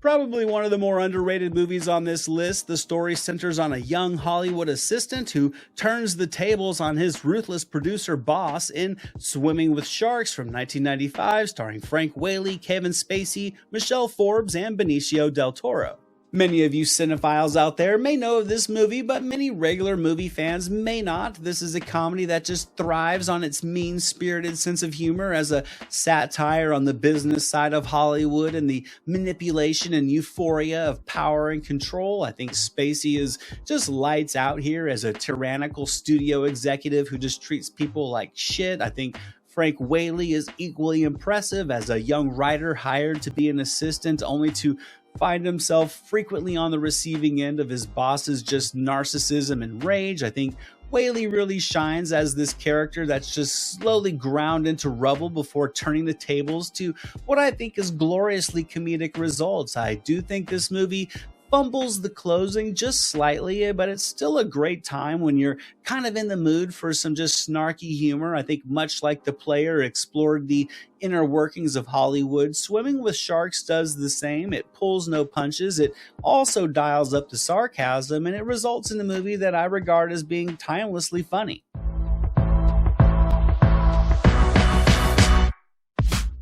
Probably one of the more underrated movies on this list, the story centers on a young Hollywood assistant who turns the tables on his ruthless producer boss in Swimming with Sharks from 1995, starring Frank Whaley, Kevin Spacey, Michelle Forbes, and Benicio del Toro. Many of you cinephiles out there may know of this movie, but many regular movie fans may not. This is a comedy that just thrives on its mean-spirited sense of humor as a satire on the business side of Hollywood and the manipulation and euphoria of power and control. I think Spacey is just lights out here as a tyrannical studio executive who just treats people like shit. I think Frank Whaley is equally impressive as a young writer hired to be an assistant, only to find himself frequently on the receiving end of his boss's just narcissism and rage. I think Whaley really shines as this character that's just slowly ground into rubble before turning the tables to what I think is gloriously comedic results. I do think this movie fumbles the closing just slightly, but it's still a great time when you're kind of in the mood for some just snarky humor. I think much like The Player explored the inner workings of Hollywood, Swimming with Sharks does the same. It pulls no punches. It also dials up the sarcasm, and it results in a movie that I regard as being timelessly funny.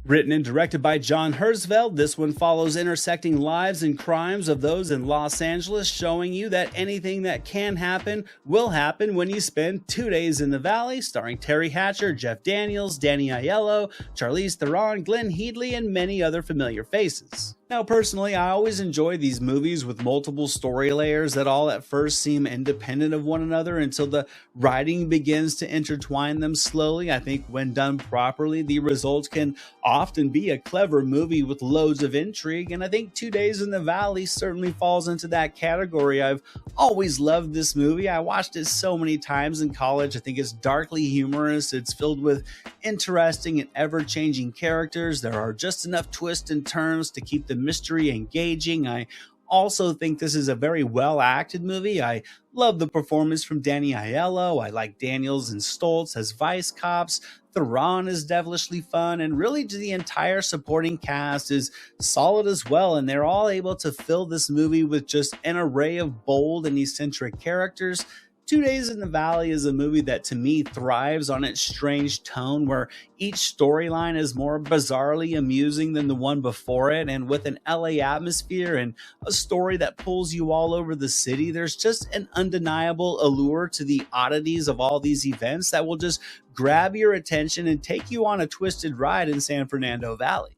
Written and directed by John Herzfeld, this one follows intersecting lives and crimes of those in Los Angeles, showing you that anything that can happen will happen when you spend 2 days in the Valley, starring Terry Hatcher, Jeff Daniels, Danny Aiello, Charlize Theron, Glenn Headley, and many other familiar faces. Now, personally, I always enjoy these movies with multiple story layers that all at first seem independent of one another until the writing begins to intertwine them slowly. I think when done properly, the result can often be a clever movie with loads of intrigue, and I think 2 Days in the Valley certainly falls into that category. I've always loved this movie. I watched it so many times in college. I think it's darkly humorous. It's filled with interesting and ever-changing characters. There are just enough twists and turns to keep the mystery engaging. I also think this is a very well acted movie. I love the performance from Danny Aiello. I like Daniels and Stoltz as vice cops. Theron is devilishly fun, and really the entire supporting cast is solid as well, and they're all able to fill this movie with just an array of bold and eccentric characters. 2 Days in the Valley is a movie that to me thrives on its strange tone, where each storyline is more bizarrely amusing than the one before it, and with an LA atmosphere and a story that pulls you all over the city, there's just an undeniable allure to the oddities of all these events that will just grab your attention and take you on a twisted ride in San Fernando Valley.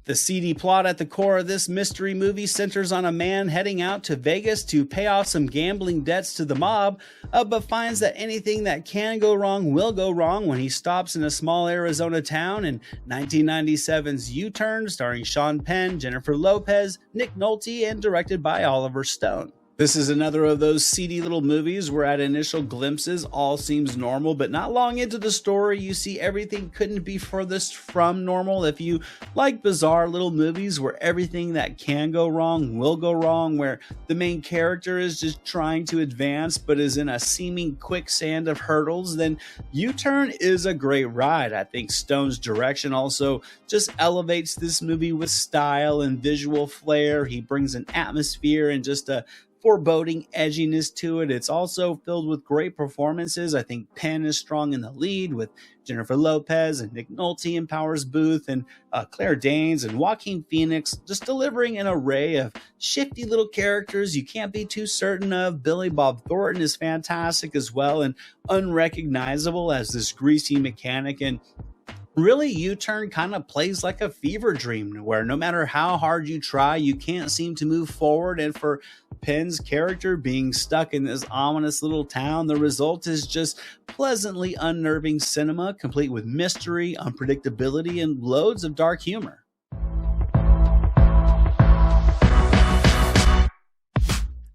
The seedy plot at the core of this mystery movie centers on a man heading out to Vegas to pay off some gambling debts to the mob, but finds that anything that can go wrong will go wrong when he stops in a small Arizona town in 1997's U-Turn, starring Sean Penn, Jennifer Lopez, Nick Nolte, and directed by Oliver Stone. This is another of those seedy little movies where at initial glimpses all seems normal, but not long into the story you see everything couldn't be furthest from normal. If you like bizarre little movies where everything that can go wrong will go wrong, where the main character is just trying to advance but is in a seeming quicksand of hurdles, then U-Turn is a great ride. I think Stone's direction also just elevates this movie with style and visual flair. He brings an atmosphere and just a foreboding edginess to it. It's also filled with great performances. I think Penn is strong in the lead, with Jennifer Lopez and Nick Nolte and Powers Booth and Claire Danes and Joaquin Phoenix just delivering an array of shifty little characters you can't be too certain of. Billy Bob Thornton is fantastic as well and unrecognizable as this greasy mechanic, and really, U-Turn kind of plays like a fever dream where no matter how hard you try, you can't seem to move forward. And for Penn's character being stuck in this ominous little town, the result is just pleasantly unnerving cinema, complete with mystery, unpredictability, and loads of dark humor.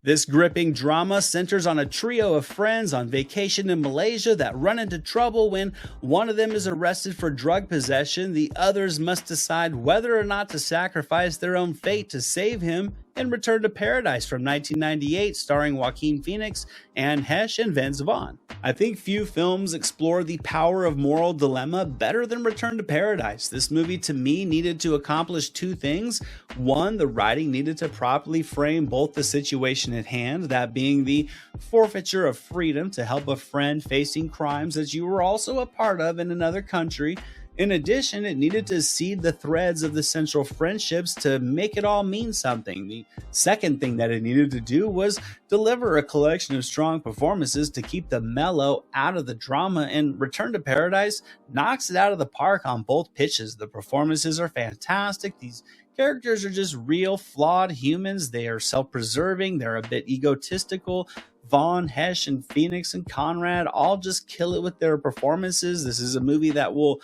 This gripping drama centers on a trio of friends on vacation in Malaysia that run into trouble when one of them is arrested for drug possession. The others must decide whether or not to sacrifice their own fate to save him in Return to Paradise from 1998, starring Joaquin Phoenix, Anne Heche, and Vince Vaughn. I think few films explore the power of moral dilemma better than Return to Paradise. This movie, to me, needed to accomplish two things. One, the writing needed to properly frame both the situation at hand, that being the forfeiture of freedom to help a friend facing crimes that you were also a part of in another country. In addition, it needed to seed the threads of the central friendships to make it all mean something. The second thing that it needed to do was deliver a collection of strong performances to keep the mellow out of the drama, and Return to Paradise knocks it out of the park on both pitches. The performances are fantastic. These characters are just real, flawed humans. They are self-preserving. They're a bit egotistical. Vaughn, Heche, and Phoenix and Conrad all just kill it with their performances. This is a movie that will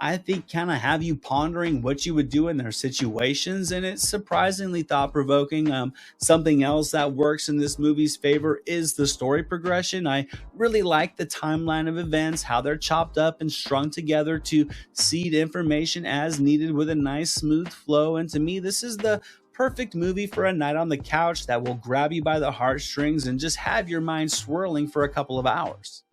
I think kind of have you pondering what you would do in their situations, and it's surprisingly thought-provoking. Something else that works in this movie's favor is the story progression. I really like the timeline of events, how they're chopped up and strung together to seed information as needed with a nice smooth flow. And to me, this is the perfect movie for a night on the couch that will grab you by the heartstrings and just have your mind swirling for a couple of hours.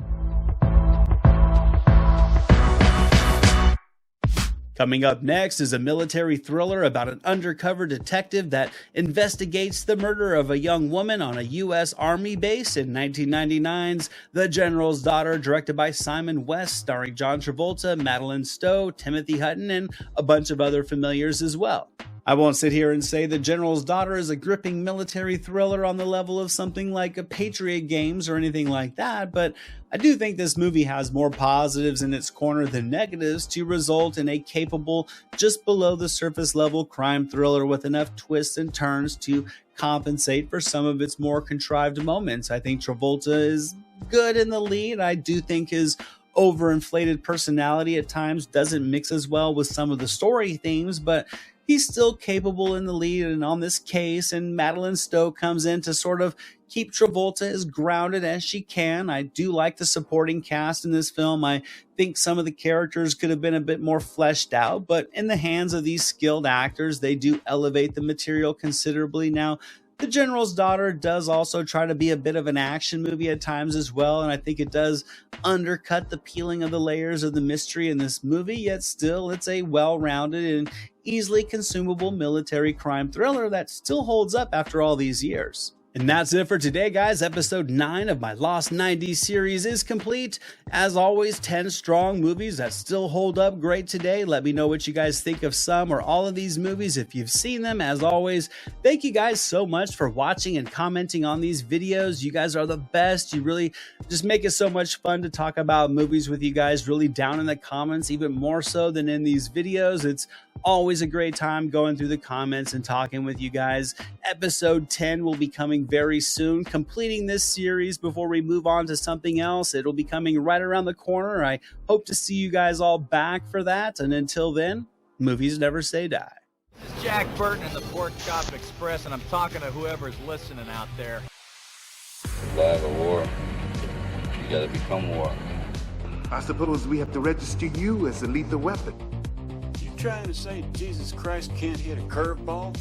Coming up next is a military thriller about an undercover detective that investigates the murder of a young woman on a U.S. Army base in 1999's The General's Daughter, directed by Simon West, starring John Travolta, Madeline Stowe, Timothy Hutton, and a bunch of other familiars as well. I won't sit here and say The General's Daughter is a gripping military thriller on the level of something like a Patriot Games or anything like that, but I do think this movie has more positives in its corner than negatives to result in a capable, just below the surface level crime thriller with enough twists and turns to compensate for some of its more contrived moments. I think Travolta is good in the lead. I do think his overinflated personality at times doesn't mix as well with some of the story themes, but he's still capable in the lead and on this case, and Madeline Stowe comes in to sort of keep Travolta as grounded as she can. I do like the supporting cast in this film. I think some of the characters could have been a bit more fleshed out, but in the hands of these skilled actors, they do elevate the material considerably. Now, The General's Daughter does also try to be a bit of an action movie at times as well, and I think it does undercut the peeling of the layers of the mystery in this movie, yet still it's a well-rounded and easily consumable military crime thriller that still holds up after all these years. And that's it for today, guys. Episode 9 of my Lost 90s series is complete. As always, 10 strong movies that still hold up great today. Let me know what you guys think of some or all of these movies if you've seen them. As always, thank you guys so much for watching and commenting on these videos. You guys are the best. You really just make it so much fun to talk about movies with you guys, really down in the comments, even more so than in these videos. It's always a great time going through the comments and talking with you guys. Episode 10 will be coming very soon, completing this series before we move on to something else. It'll be coming right around the corner. I hope to see you guys all back for that. And until then, movies never say die. This is Jack Burton in the Pork Chop Express, and I'm talking to whoever's listening out there. Survive a war. You gotta become war. I suppose we have to register you as a lethal weapon. You trying to say Jesus Christ can't hit a curveball?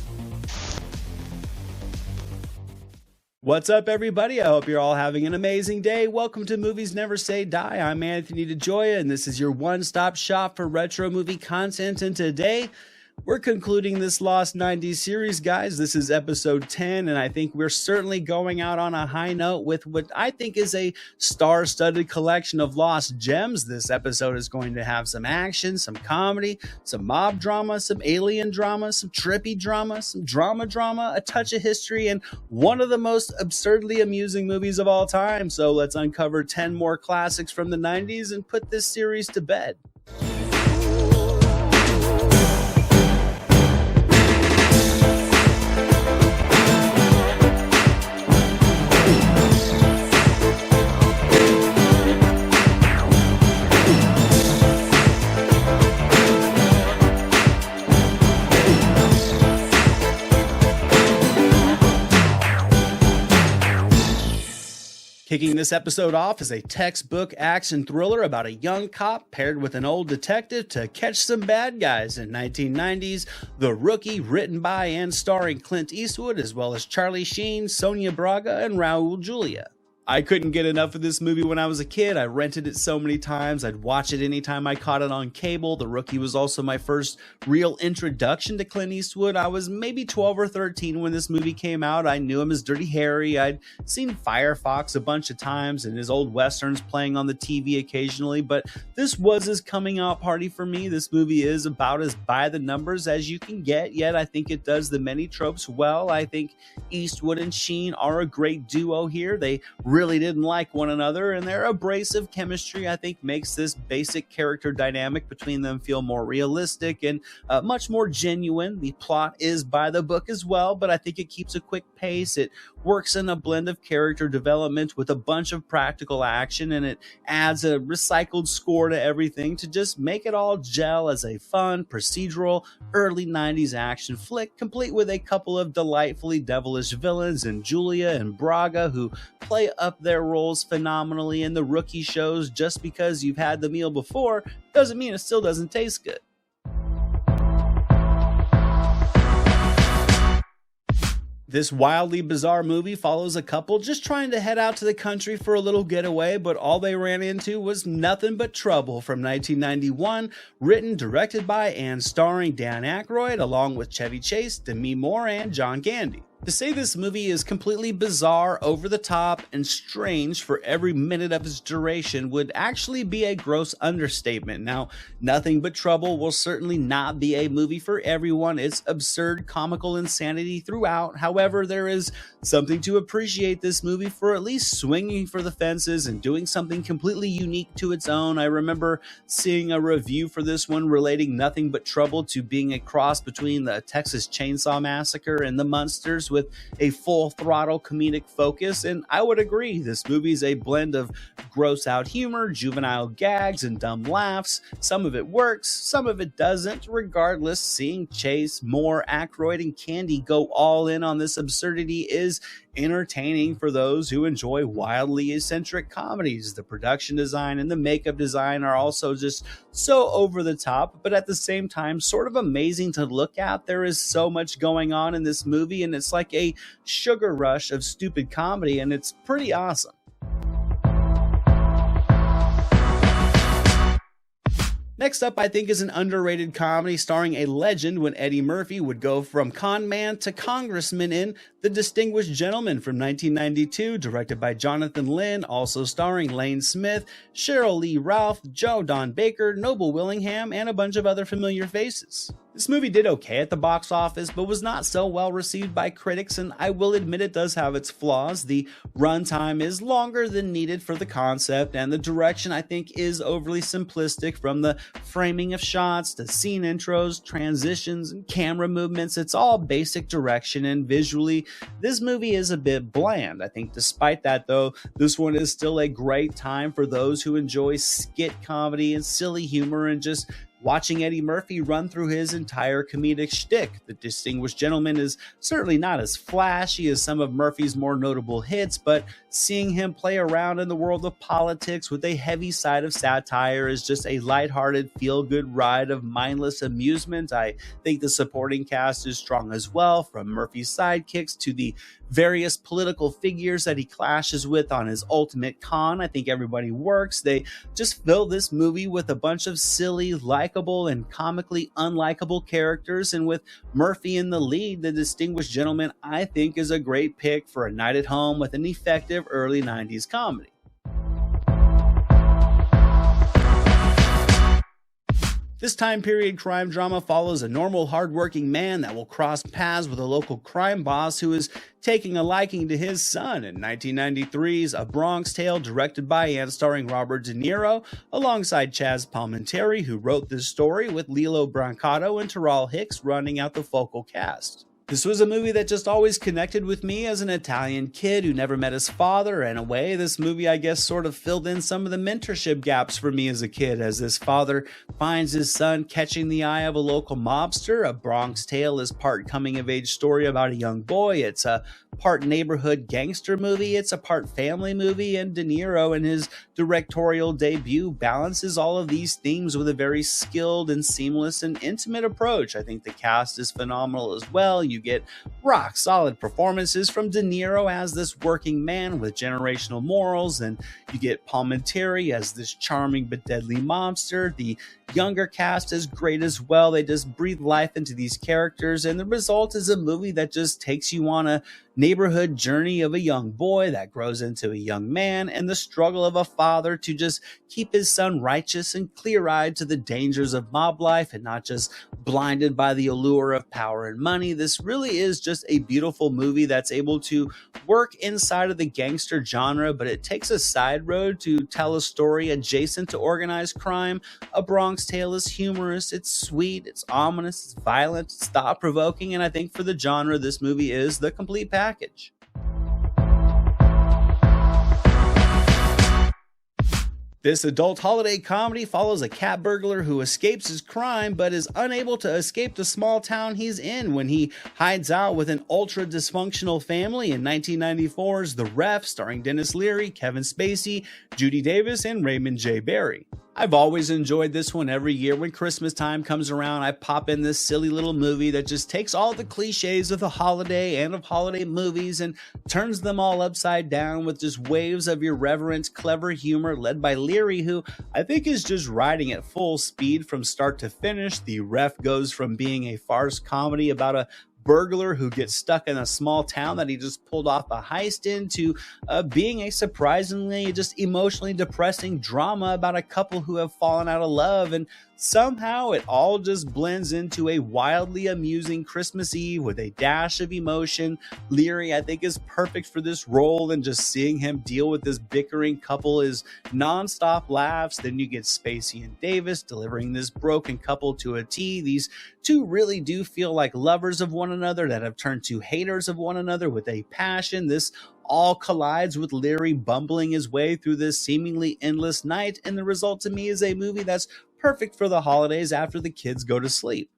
What's up, everybody? I hope you're all having an amazing day. Welcome to Movies Never Say Die. I'm Anthony DeJoya, and this is your one-stop shop for retro movie content. And today, we're concluding this Lost 90s series, guys. This is episode 10, and I think we're certainly going out on a high note with what I think is a star-studded collection of lost gems. This episode is going to have some action, some comedy, some mob drama, some alien drama, some trippy drama, some drama, a touch of history, and one of the most absurdly amusing movies of all time. So let's uncover 10 more classics from the 90s and put this series to bed. Kicking this episode off is a textbook action thriller about a young cop paired with an old detective to catch some bad guys in 1990's The Rookie, written by and starring Clint Eastwood, as well as Charlie Sheen, Sonia Braga, and Raul Julia. I couldn't get enough of this movie when I was a kid. I rented it so many times. I'd watch it anytime I caught it on cable. The Rookie was also my first real introduction to Clint Eastwood. I was maybe 12 or 13 when this movie came out. I knew him as Dirty Harry. I'd seen Firefox a bunch of times and his old westerns playing on the TV occasionally, but this was his coming out party for me. This movie is about as by the numbers as you can get, yet I think it does the many tropes well. I think Eastwood and Sheen are a great duo here. They really didn't like one another, and their abrasive chemistry, I think, makes this basic character dynamic between them feel more realistic and much more genuine. The plot is by the book as well, but I think it keeps a quick pace. It works in a blend of character development with a bunch of practical action, and it adds a recycled score to everything to just make it all gel as a fun, procedural, early 90s action flick, complete with a couple of delightfully devilish villains in Julia and Braga who play up their roles phenomenally, and the rookie shows just because you've had the meal before doesn't mean it still doesn't taste good. This wildly bizarre movie follows a couple just trying to head out to the country for a little getaway, but all they ran into was Nothing But Trouble from 1991, written, directed by, and starring Dan Aykroyd, along with Chevy Chase, Demi Moore, and John Candy. To say this movie is completely bizarre, over the top, and strange for every minute of its duration would actually be a gross understatement. Now, Nothing But Trouble will certainly not be a movie for everyone. It's absurd, comical insanity throughout. However, there is something to appreciate this movie for at least swinging for the fences and doing something completely unique to its own. I remember seeing a review for this one relating Nothing But Trouble to being a cross between the Texas Chainsaw Massacre and the Munsters, with a full throttle comedic focus, and I would agree. This movie is a blend of gross out humor, juvenile gags, and dumb laughs. Some of it works, some of it doesn't. Regardless, seeing Chase, Moore, Aykroyd, and Candy go all in on this absurdity is entertaining for those who enjoy wildly eccentric comedies. The production design and the makeup design are also just so over the top, but at the same time sort of amazing to look at. There is so much going on in this movie, and it's like a sugar rush of stupid comedy, and it's pretty awesome. Next up, I think, is an underrated comedy starring a legend when Eddie Murphy would go from con man to congressman in The Distinguished Gentleman from 1992, directed by Jonathan Lynn, also starring Lane Smith, Cheryl Lee Ralph, Joe Don Baker, Noble Willingham, and a bunch of other familiar faces. This movie did okay at the box office, but was not so well received by critics, and I will admit it does have its flaws. The runtime is longer than needed for the concept, and the direction, I think, is overly simplistic, from the framing of shots to scene intros, transitions, and camera movements. It's all basic direction, and visually, this movie is a bit bland. I think despite that, though, this one is still a great time for those who enjoy skit comedy and silly humor and just watching Eddie Murphy run through his entire comedic shtick. The Distinguished Gentleman is certainly not as flashy as some of Murphy's more notable hits, but seeing him play around in the world of politics with a heavy side of satire is just a lighthearted, feel-good ride of mindless amusement. I think the supporting cast is strong as well, from Murphy's sidekicks to the various political figures that he clashes with on his ultimate con. I think everybody works. They just fill this movie with a bunch of silly, likable, and comically unlikable characters, and with Murphy in the lead, The Distinguished Gentleman, I think, is a great pick for a night at home with an effective early 90s comedy. This time period crime drama follows a normal, hardworking man that will cross paths with a local crime boss who is taking a liking to his son in 1993's A Bronx Tale, directed by and starring Robert De Niro, alongside Chaz Palminteri, who wrote this story, with Lilo Brancato and Terrell Hicks running out the focal cast. This was a movie that just always connected with me as an Italian kid who never met his father. In a way, this movie, I guess, sort of filled in some of the mentorship gaps for me as a kid, as this father finds his son catching the eye of a local mobster. A Bronx Tale is part coming-of-age story about a young boy. It's a part neighborhood gangster movie. It's a part family movie, and De Niro, in his directorial debut, balances all of these themes with a very skilled and seamless and intimate approach. I think the cast is phenomenal as well. You get rock solid performances from De Niro as this working man with generational morals, and you get Palminteri as this charming but deadly mobster. The younger cast is great as well. They just breathe life into these characters, and the result is a movie that just takes you on a neighborhood journey of a young boy that grows into a young man, and the struggle of a father to just keep his son righteous and clear-eyed to the dangers of mob life and not just blinded by the allure of power and money. This really is just a beautiful movie that's able to work inside of the gangster genre, but it takes a side road to tell a story adjacent to organized crime. A Bronx Tale is humorous, it's sweet, it's ominous, it's violent, it's thought-provoking, and I think for the genre, this movie is the complete package. This adult holiday comedy follows a cat burglar who escapes his crime but is unable to escape the small town he's in when he hides out with an ultra dysfunctional family in 1994's The Ref, starring Dennis Leary, Kevin Spacey, Judy Davis, and Raymond J. Barry. I've always enjoyed this one. Every year when Christmas time comes around, I pop in this silly little movie that just takes all the cliches of the holiday and of holiday movies and turns them all upside down with just waves of irreverent, clever humor led by Leary, who I think is just riding at full speed from start to finish. The Ref goes from being a farce comedy about a burglar who gets stuck in a small town that he just pulled off a heist into being a surprisingly just emotionally depressing drama about a couple who have fallen out of love, and somehow it all just blends into a wildly amusing Christmas Eve with a dash of emotion. Leary, I think, is perfect for this role, and just seeing him deal with this bickering couple is nonstop laughs. Then you get Spacey and Davis delivering this broken couple to a T. These two really do feel like lovers of one another that have turned to haters of one another with a passion. This all collides with Leary bumbling his way through this seemingly endless night, and the result to me is a movie that's perfect for the holidays after the kids go to sleep.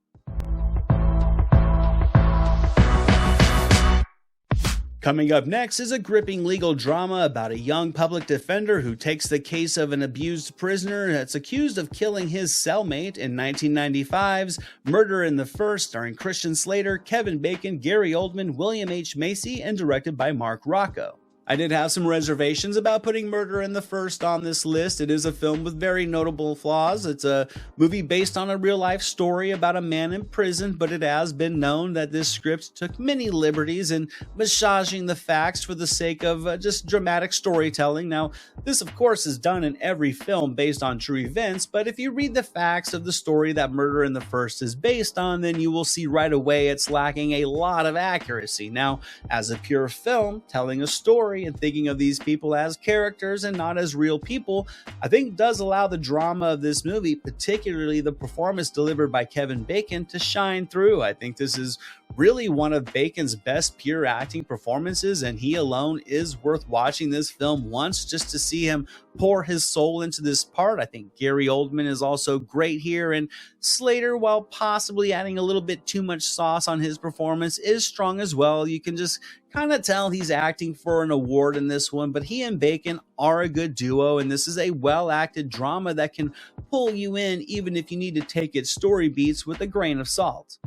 Coming up next is a gripping legal drama about a young public defender who takes the case of an abused prisoner that's accused of killing his cellmate in 1995's Murder in the First, starring Christian Slater, Kevin Bacon, Gary Oldman, William H. Macy, and directed by Mark Rocco. I did have some reservations about putting Murder in the First on this list. It is a film with very notable flaws. It's a movie based on a real-life story about a man in prison, but it has been known that this script took many liberties in massaging the facts for the sake of just dramatic storytelling. Now, this of course is done in every film based on true events, but if you read the facts of the story that Murder in the First is based on, then you will see right away it's lacking a lot of accuracy. Now, as a pure film telling a story and thinking of these people as characters and not as real people, I think does allow the drama of this movie, particularly the performance delivered by Kevin Bacon, to shine through. I think this is really one of Bacon's best pure acting performances, and he alone is worth watching this film once just to see him pour his soul into this part. I think Gary Oldman is also great here, and Slater, while possibly adding a little bit too much sauce on his performance, is strong as well. You can just kind of tell he's acting for an award in this one, but he and Bacon are a good duo, and this is a well-acted drama that can pull you in even if you need to take its story beats with a grain of salt.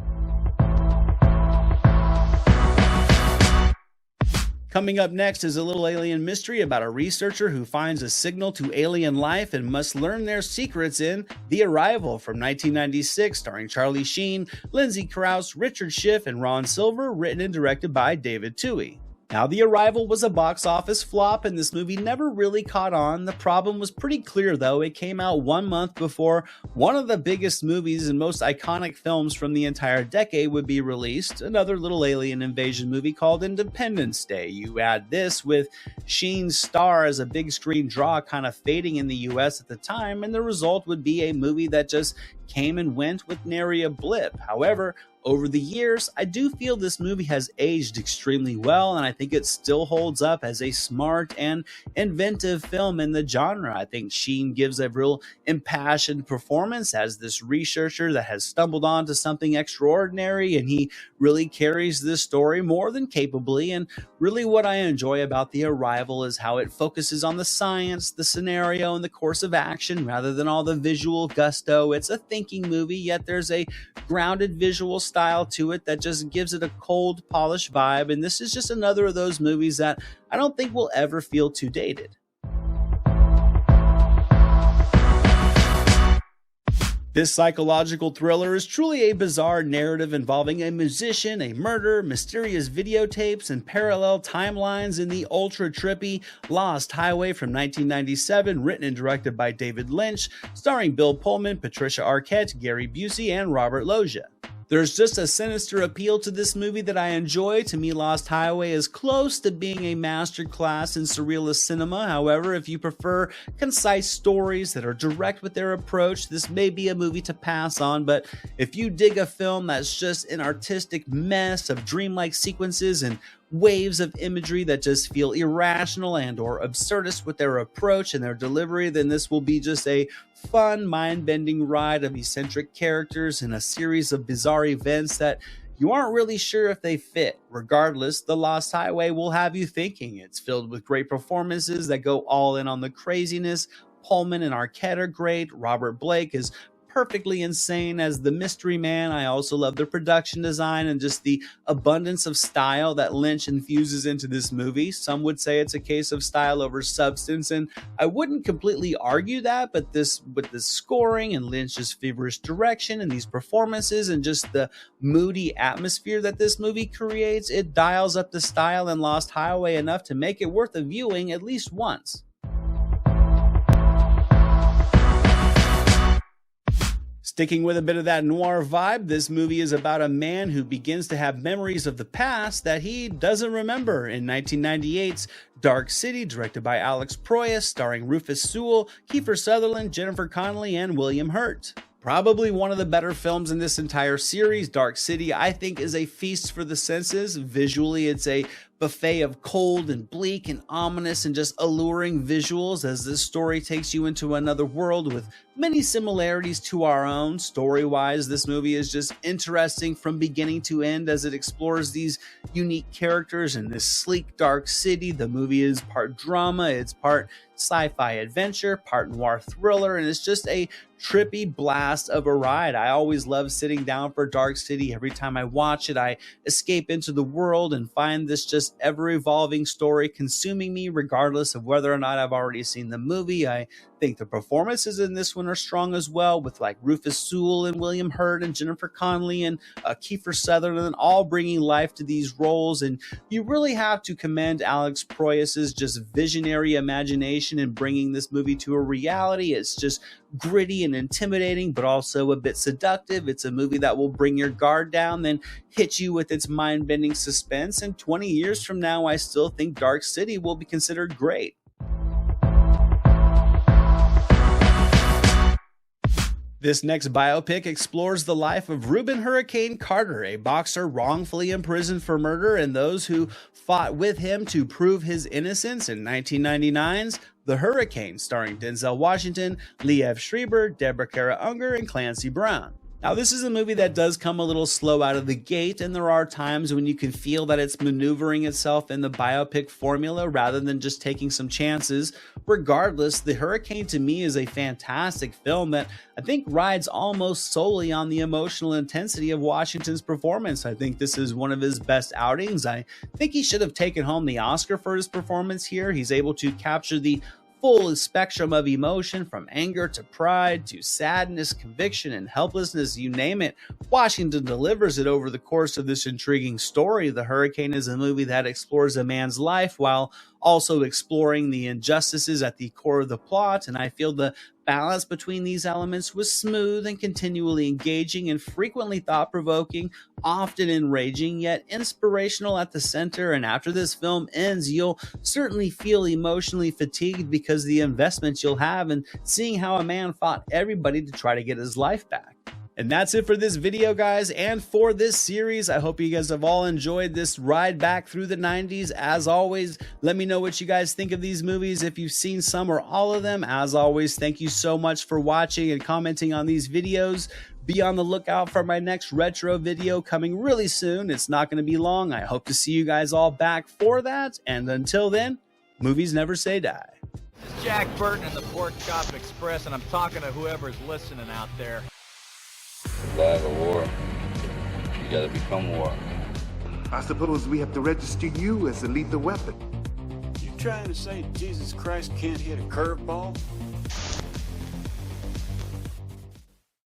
Coming up next is a little alien mystery about a researcher who finds a signal to alien life and must learn their secrets in The Arrival from 1996, starring Charlie Sheen, Lindsay Krause, Richard Schiff, and Ron Silver, written and directed by David Twohy. Now, The Arrival was a box office flop, and this movie never really caught on. The problem was pretty clear, though. It came out 1 month before one of the biggest movies and most iconic films from the entire decade would be released, another little alien invasion movie called Independence Day. You add this with Sheen's star as a big screen draw kind of fading in the US at the time, and the result would be a movie that just came and went with nary a blip. However, over the years, I do feel this movie has aged extremely well, and I think it still holds up as a smart and inventive film in the genre. I think Sheen gives a real impassioned performance as this researcher that has stumbled onto something extraordinary, and he really carries this story more than capably. And really what I enjoy about The Arrival is how it focuses on the science, the scenario, and the course of action rather than all the visual gusto. It's a thinking movie, yet there's a grounded visual style to it that just gives it a cold, polished vibe, and this is just another of those movies that I don't think will ever feel too dated. This psychological thriller is truly a bizarre narrative involving a musician, a murder, mysterious videotapes, and parallel timelines in the ultra-trippy Lost Highway from 1997, written and directed by David Lynch, starring Bill Pullman, Patricia Arquette, Gary Busey, and Robert Loggia. There's just a sinister appeal to this movie that I enjoy. To me, Lost Highway is close to being a masterclass in surrealist cinema. However, if you prefer concise stories that are direct with their approach, this may be a movie to pass on. But if you dig a film that's just an artistic mess of dreamlike sequences and waves of imagery that just feel irrational and or absurdist with their approach and their delivery, then this will be just a fun, mind-bending ride of eccentric characters and a series of bizarre events that you aren't really sure if they fit. Regardless, The Lost Highway will have you thinking. It's filled with great performances that go all in on the craziness. Pullman and Arquette are great. Robert Blake is perfectly insane as the mystery man. I also love the production design and just the abundance of style that Lynch infuses into this movie. Some would say it's a case of style over substance, and I wouldn't completely argue that, but with the scoring and Lynch's feverish direction and these performances and just the moody atmosphere that this movie creates, it dials up the style in Lost Highway enough to make it worth a viewing at least once. Sticking with a bit of that noir vibe, this movie is about a man who begins to have memories of the past that he doesn't remember. In 1998's Dark City, directed by Alex Proyas, starring Rufus Sewell, Kiefer Sutherland, Jennifer Connelly, and William Hurt. Probably one of the better films in this entire series. Dark City, I think, is a feast for the senses. Visually, it's a buffet of cold and bleak and ominous and just alluring visuals as this story takes you into another world with many similarities to our own. Story-wise, this movie is just interesting from beginning to end as it explores these unique characters in this sleek, dark city. The movie is part drama, it's part sci-fi adventure, part noir thriller, and it's just a trippy blast of a ride. I always love sitting down for Dark City. Every time I watch it, I escape into the world and find this just ever-evolving story consuming me regardless of whether or not I've already seen the movie. I think the performances in this one are strong as well, with like Rufus Sewell and William Hurt and Jennifer Connelly and Kiefer Sutherland all bringing life to these roles. And you really have to commend Alex Proyas's just visionary imagination in bringing this movie to a reality. It's just gritty and intimidating, but also a bit seductive. It's a movie that will bring your guard down, then hit you with its mind-bending suspense. And 20 years from now, I still think Dark City will be considered great. This next biopic explores the life of Reuben Hurricane Carter, a boxer wrongfully imprisoned for murder, and those who fought with him to prove his innocence in 1999's The Hurricane, starring Denzel Washington, Liev Schreiber, Deborah Kara Unger, and Clancy Brown. Now, this is a movie that does come a little slow out of the gate, and there are times when you can feel that it's maneuvering itself in the biopic formula rather than just taking some chances. Regardless, The Hurricane to me is a fantastic film that I think rides almost solely on the emotional intensity of Washington's performance. I think this is one of his best outings. I think he should have taken home the Oscar for his performance here. He's able to capture the full spectrum of emotion, from anger to pride to sadness, conviction, and helplessness, you name it. Washington delivers it over the course of this intriguing story. The Hurricane is a movie that explores a man's life while also exploring the injustices at the core of the plot, and I feel the balance between these elements was smooth and continually engaging and frequently thought-provoking, often enraging, yet inspirational at the center. And after this film ends, you'll certainly feel emotionally fatigued because the investment you'll have in seeing how a man fought everybody to try to get his life back. And that's it for this video, guys, and for this series. I hope you guys have all enjoyed this ride back through the 90s. As always, let me know what you guys think of these movies, if you've seen some or all of them. As always, thank you so much for watching and commenting on these videos. Be on the lookout for my next retro video coming really soon. It's not going to be long. I hope to see you guys all back for that. And until then, movies never say die. This is Jack Burton in the Pork Chop Express, and I'm talking to whoever's listening out there. Flag of war. You gotta become war. I suppose we have to register you as a lethal weapon. You trying to say Jesus Christ can't hit a curveball?